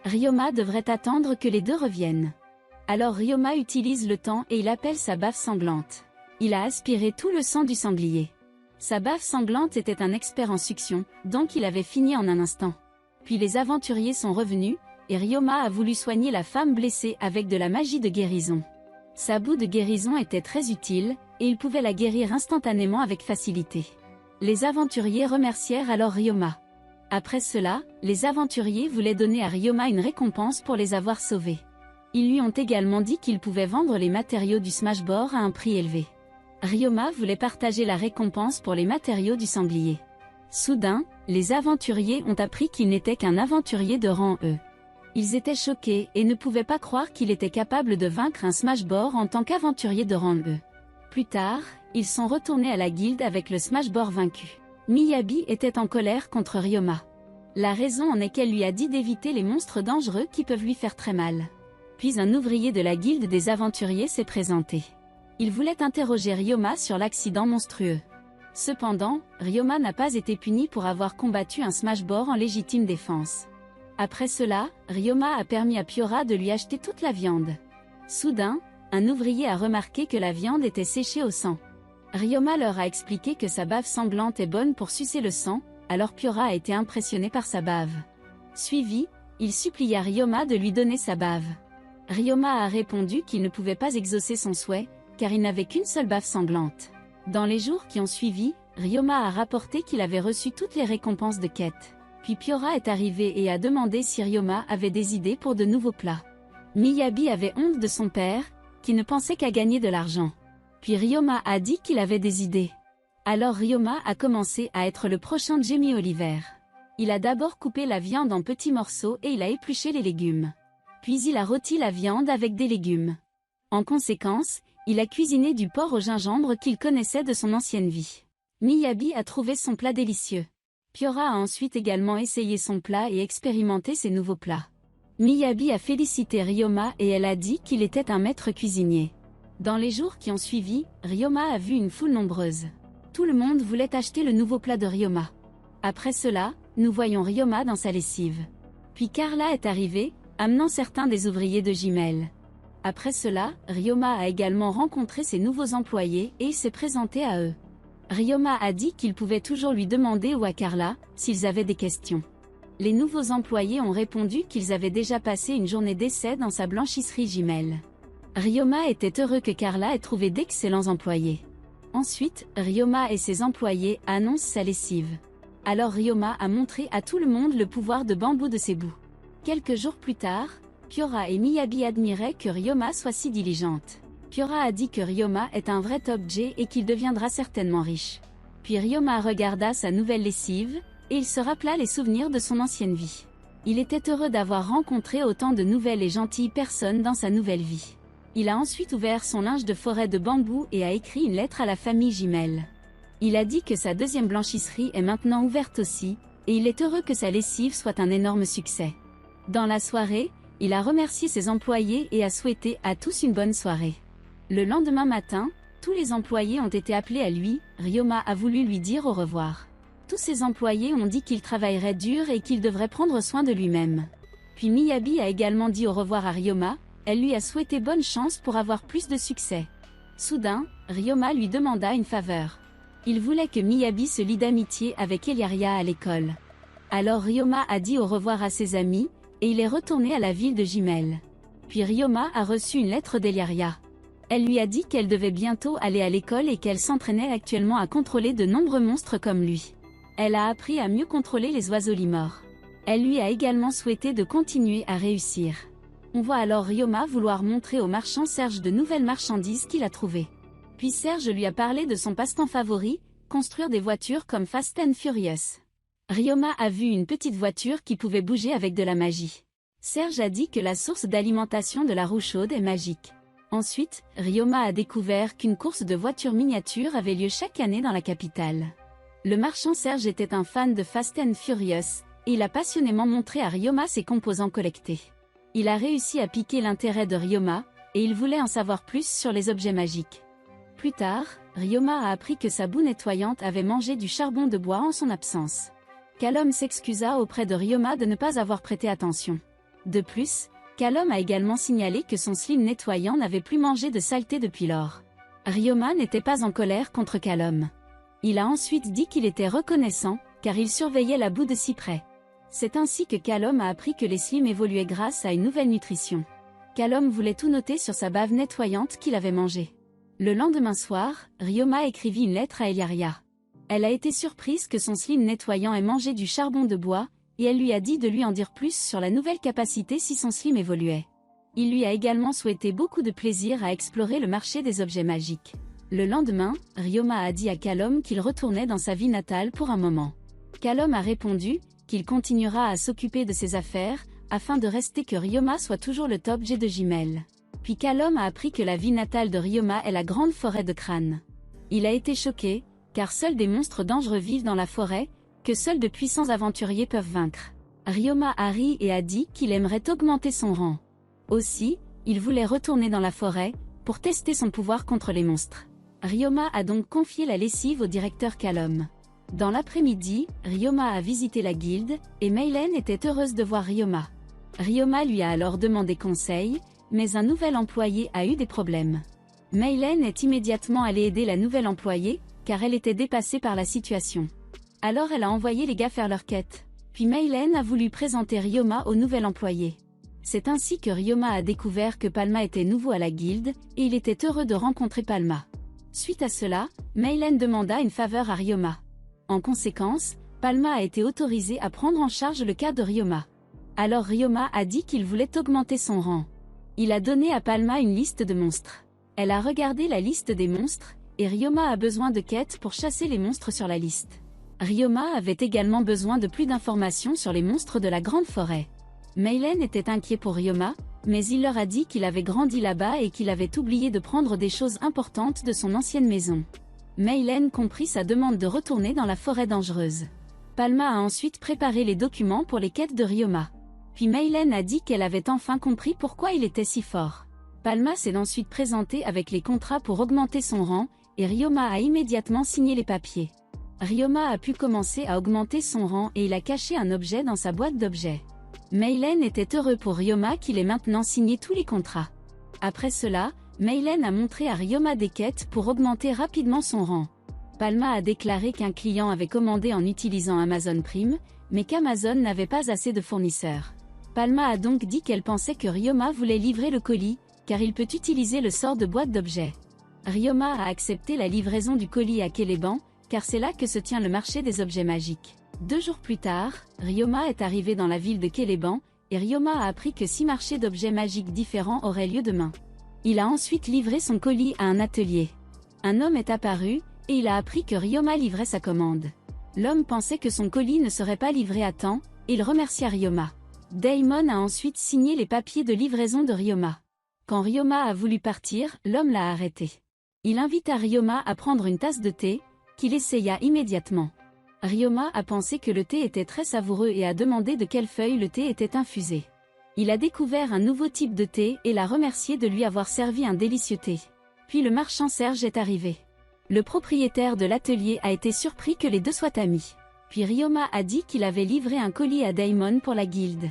Ryoma devrait attendre que les deux reviennent. Alors Ryoma utilise le temps et il appelle sa baffe sanglante. Il a aspiré tout le sang du sanglier. Sa baffe sanglante était un expert en succion, donc il avait fini en un instant. Puis les aventuriers sont revenus, et Ryoma a voulu soigner la femme blessée avec de la magie de guérison. Sa boue de guérison était très utile, et il pouvait la guérir instantanément avec facilité. Les aventuriers remercièrent alors Ryoma. Après cela, les aventuriers voulaient donner à Ryoma une récompense pour les avoir sauvés. Ils lui ont également dit qu'ils pouvaient vendre les matériaux du Smashbore à un prix élevé. Ryoma voulait partager la récompense pour les matériaux du sanglier. Soudain, les aventuriers ont appris qu'il n'était qu'un aventurier de rang E. Ils étaient choqués et ne pouvaient pas croire qu'il était capable de vaincre un Smashbore en tant qu'aventurier de rang E. Plus tard, ils sont retournés à la guilde avec le Smashbore vaincu. Miyabi était en colère contre Ryoma. La raison en est qu'elle lui a dit d'éviter les monstres dangereux qui peuvent lui faire très mal. Puis un ouvrier de la guilde des aventuriers s'est présenté. Il voulait interroger Ryoma sur l'accident monstrueux. Cependant, Ryoma n'a pas été puni pour avoir combattu un Smashbore en légitime défense. Après cela, Ryoma a permis à Pyora de lui acheter toute la viande. Soudain, un ouvrier a remarqué que la viande était séchée au sang. Ryoma leur a expliqué que sa bave sanglante est bonne pour sucer le sang, alors Pyora a été impressionné par sa bave. Suivi, il supplia Ryoma de lui donner sa bave. Ryoma a répondu qu'il ne pouvait pas exaucer son souhait, car il n'avait qu'une seule bave sanglante. Dans les jours qui ont suivi, Ryoma a rapporté qu'il avait reçu toutes les récompenses de quête. Puis Pyora est arrivé et a demandé si Ryoma avait des idées pour de nouveaux plats. Miyabi avait honte de son père, qui ne pensait qu'à gagner de l'argent. Puis Ryoma a dit qu'il avait des idées. Alors Ryoma a commencé à être le prochain Jamie Oliver. Il a d'abord coupé la viande en petits morceaux et il a épluché les légumes. Puis il a rôti la viande avec des légumes. En conséquence, il a cuisiné du porc au gingembre qu'il connaissait de son ancienne vie. Miyabi a trouvé son plat délicieux. Piora a ensuite également essayé son plat et expérimenté ses nouveaux plats. Miyabi a félicité Ryoma et elle a dit qu'il était un maître cuisinier. Dans les jours qui ont suivi, Ryoma a vu une foule nombreuse. Tout le monde voulait acheter le nouveau plat de Ryoma. Après cela, nous voyons Ryoma dans sa lessive. Puis Carla est arrivée, amenant certains des ouvriers de Jimel. Après cela, Ryoma a également rencontré ses nouveaux employés et il s'est présenté à eux. Ryoma a dit qu'il pouvait toujours lui demander ou à Carla, s'ils avaient des questions. Les nouveaux employés ont répondu qu'ils avaient déjà passé une journée d'essai dans sa blanchisserie Jimel. Ryoma était heureux que Carla ait trouvé d'excellents employés. Ensuite, Ryoma et ses employés annoncent sa lessive. Alors Ryoma a montré à tout le monde le pouvoir de bambou de ses bouts. Quelques jours plus tard, Piora et Miyabi admiraient que Ryoma soit si diligente. Piora a dit que Ryoma est un vrai top J et qu'il deviendra certainement riche. Puis Ryoma regarda sa nouvelle lessive, et il se rappela les souvenirs de son ancienne vie. Il était heureux d'avoir rencontré autant de nouvelles et gentilles personnes dans sa nouvelle vie. Il a ensuite ouvert son linge de forêt de bambou et a écrit une lettre à la famille Jimel. Il a dit que sa deuxième blanchisserie est maintenant ouverte aussi, et il est heureux que sa lessive soit un énorme succès. Dans la soirée, il a remercié ses employés et a souhaité à tous une bonne soirée. Le lendemain matin, tous les employés ont été appelés à lui, Ryoma a voulu lui dire au revoir. Tous ses employés ont dit qu'il travaillerait dur et qu'il devrait prendre soin de lui-même. Puis Miyabi a également dit au revoir à Ryoma, elle lui a souhaité bonne chance pour avoir plus de succès. Soudain, Ryoma lui demanda une faveur. Il voulait que Miyabi se lie d'amitié avec Eliaria à l'école. Alors Ryoma a dit au revoir à ses amis, et il est retourné à la ville de Jimel. Puis Ryoma a reçu une lettre d'Eliaria. Elle lui a dit qu'elle devait bientôt aller à l'école et qu'elle s'entraînait actuellement à contrôler de nombreux monstres comme lui. Elle a appris à mieux contrôler les oiseaux limors. Elle lui a également souhaité de continuer à réussir. On voit alors Ryoma vouloir montrer au marchand Serge de nouvelles marchandises qu'il a trouvées. Puis Serge lui a parlé de son passe-temps favori, construire des voitures comme Fast and Furious. Ryoma a vu une petite voiture qui pouvait bouger avec de la magie. Serge a dit que la source d'alimentation de la roue chaude est magique. Ensuite, Ryoma a découvert qu'une course de voitures miniatures avait lieu chaque année dans la capitale. Le marchand Serge était un fan de Fast and Furious, et il a passionnément montré à Ryoma ses composants collectés. Il a réussi à piquer l'intérêt de Ryoma, et il voulait en savoir plus sur les objets magiques. Plus tard, Ryoma a appris que sa boue nettoyante avait mangé du charbon de bois en son absence. Kalom s'excusa auprès de Ryoma de ne pas avoir prêté attention. De plus, Kalom a également signalé que son slim nettoyant n'avait plus mangé de saleté depuis lors. Ryoma n'était pas en colère contre Kalom. Il a ensuite dit qu'il était reconnaissant, car il surveillait la boue de si près. C'est ainsi que Kalom a appris que les slims évoluaient grâce à une nouvelle nutrition. Kalom voulait tout noter sur sa bave nettoyante qu'il avait mangée. Le lendemain soir, Ryoma écrivit une lettre à Eliaria. Elle a été surprise que son slim nettoyant ait mangé du charbon de bois, et elle lui a dit de lui en dire plus sur la nouvelle capacité si son slim évoluait. Il lui a également souhaité beaucoup de plaisir à explorer le marché des objets magiques. Le lendemain, Ryoma a dit à Kalom qu'il retournait dans sa vie natale pour un moment. Kalom a répondu qu'il continuera à s'occuper de ses affaires, afin de rester que Ryoma soit toujours le top G de Jimel. Puis Kalom a appris que la vie natale de Ryoma est la grande forêt de crânes. Il a été choqué, car seuls des monstres dangereux vivent dans la forêt, que seuls de puissants aventuriers peuvent vaincre. Ryoma a ri et a dit qu'il aimerait augmenter son rang. Aussi, il voulait retourner dans la forêt, pour tester son pouvoir contre les monstres. Ryoma a donc confié la lessive au directeur Kalom. Dans l'après-midi, Ryoma a visité la guilde, et Meilen était heureuse de voir Ryoma. Ryoma lui a alors demandé conseil, mais un nouvel employé a eu des problèmes. Meilen est immédiatement allée aider la nouvelle employée, car elle était dépassée par la situation. Alors elle a envoyé les gars faire leur quête. Puis Meilen a voulu présenter Ryoma au nouvel employé. C'est ainsi que Ryoma a découvert que Palma était nouveau à la guilde, et il était heureux de rencontrer Palma. Suite à cela, Meilen demanda une faveur à Ryoma. En conséquence, Palma a été autorisé à prendre en charge le cas de Ryoma. Alors Ryoma a dit qu'il voulait augmenter son rang. Il a donné à Palma une liste de monstres. Elle a regardé la liste des monstres, et Ryoma a besoin de quêtes pour chasser les monstres sur la liste. Ryoma avait également besoin de plus d'informations sur les monstres de la grande forêt. Meilen était inquiet pour Ryoma, mais il leur a dit qu'il avait grandi là-bas et qu'il avait oublié de prendre des choses importantes de son ancienne maison. Maylen comprit sa demande de retourner dans la forêt dangereuse. Palma a ensuite préparé les documents pour les quêtes de Ryoma. Puis Maylen a dit qu'elle avait enfin compris pourquoi il était si fort. Palma s'est ensuite présentée avec les contrats pour augmenter son rang, et Ryoma a immédiatement signé les papiers. Ryoma a pu commencer à augmenter son rang et il a caché un objet dans sa boîte d'objets. Maylen était heureux pour Ryoma qu'il ait maintenant signé tous les contrats. Après cela, Maylen a montré à Ryoma des quêtes pour augmenter rapidement son rang. Palma a déclaré qu'un client avait commandé en utilisant Amazon Prime, mais qu'Amazon n'avait pas assez de fournisseurs. Palma a donc dit qu'elle pensait que Ryoma voulait livrer le colis, car il peut utiliser le sort de boîte d'objets. Ryoma a accepté la livraison du colis à Celeban, car c'est là que se tient le marché des objets magiques. 2 jours plus tard, Ryoma est arrivé dans la ville de Celeban, et Ryoma a appris que 6 marchés d'objets magiques différents auraient lieu demain. Il a ensuite livré son colis à un atelier. Un homme est apparu, et il a appris que Ryoma livrait sa commande. L'homme pensait que son colis ne serait pas livré à temps, et il remercia Ryoma. Daimon a ensuite signé les papiers de livraison de Ryoma. Quand Ryoma a voulu partir, l'homme l'a arrêté. Il invita Ryoma à prendre une tasse de thé, qu'il essaya immédiatement. Ryoma a pensé que le thé était très savoureux et a demandé de quelle feuille le thé était infusé. Il a découvert un nouveau type de thé et l'a remercié de lui avoir servi un délicieux thé. Puis le marchand Serge est arrivé. Le propriétaire de l'atelier a été surpris que les deux soient amis. Puis Ryoma a dit qu'il avait livré un colis à Daimon pour la guilde.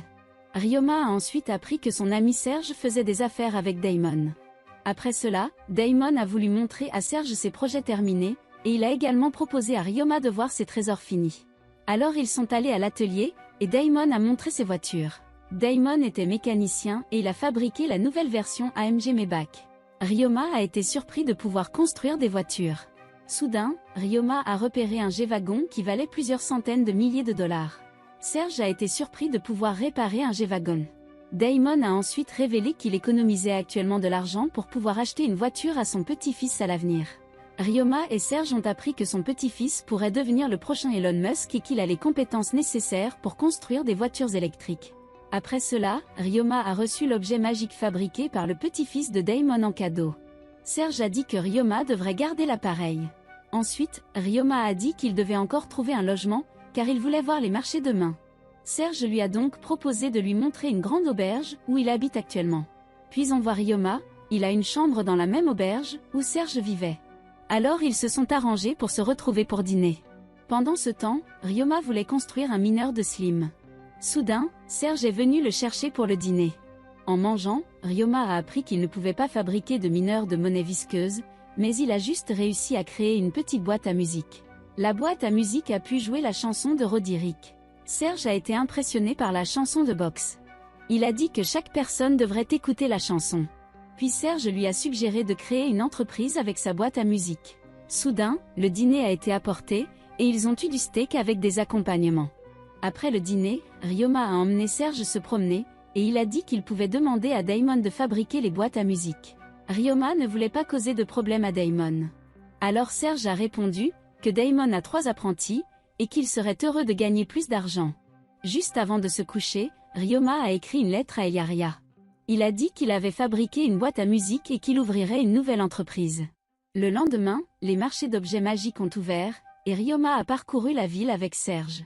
Ryoma a ensuite appris que son ami Serge faisait des affaires avec Daimon. Après cela, Daimon a voulu montrer à Serge ses projets terminés, et il a également proposé à Ryoma de voir ses trésors finis. Alors ils sont allés à l'atelier, et Daimon a montré ses voitures. Daimon était mécanicien et il a fabriqué la nouvelle version AMG Maybach. Ryoma a été surpris de pouvoir construire des voitures. Soudain, Ryoma a repéré un G-Wagon qui valait plusieurs centaines de milliers de dollars. Serge a été surpris de pouvoir réparer un G-Wagon. Daimon a ensuite révélé qu'il économisait actuellement de l'argent pour pouvoir acheter une voiture à son petit-fils à l'avenir. Ryoma et Serge ont appris que son petit-fils pourrait devenir le prochain Elon Musk et qu'il a les compétences nécessaires pour construire des voitures électriques. Après cela, Ryoma a reçu l'objet magique fabriqué par le petit-fils de Daimon en cadeau. Serge a dit que Ryoma devrait garder l'appareil. Ensuite, Ryoma a dit qu'il devait encore trouver un logement, car il voulait voir les marchés demain. Serge lui a donc proposé de lui montrer une grande auberge où il habite actuellement. Puis on voit Ryoma, il a une chambre dans la même auberge où Serge vivait. Alors ils se sont arrangés pour se retrouver pour dîner. Pendant ce temps, Ryoma voulait construire un mineur de Slim. Soudain, Serge est venu le chercher pour le dîner. En mangeant, Ryoma a appris qu'il ne pouvait pas fabriquer de mineur de monnaie visqueuse, mais il a juste réussi à créer une petite boîte à musique. La boîte à musique a pu jouer la chanson de Roderick. Serge a été impressionné par la chanson de Box. Il a dit que chaque personne devrait écouter la chanson. Puis Serge lui a suggéré de créer une entreprise avec sa boîte à musique. Soudain, le dîner a été apporté, et ils ont eu du steak avec des accompagnements. Après le dîner, Ryoma a emmené Serge se promener, et il a dit qu'il pouvait demander à Daimon de fabriquer les boîtes à musique. Ryoma ne voulait pas causer de problème à Daimon. Alors Serge a répondu que Daimon a 3 apprentis, et qu'il serait heureux de gagner plus d'argent. Juste avant de se coucher, Ryoma a écrit une lettre à Eliaria. Il a dit qu'il avait fabriqué une boîte à musique et qu'il ouvrirait une nouvelle entreprise. Le lendemain, les marchés d'objets magiques ont ouvert, et Ryoma a parcouru la ville avec Serge.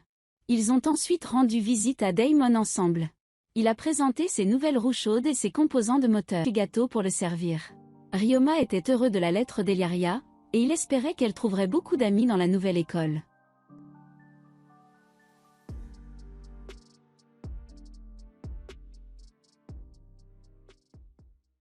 Ils ont ensuite rendu visite à Daimon ensemble. Il a présenté ses nouvelles roues chaudes et ses composants de moteur du gâteau pour le servir. Ryoma était heureux de la lettre d'Eliaria, et il espérait qu'elle trouverait beaucoup d'amis dans la nouvelle école.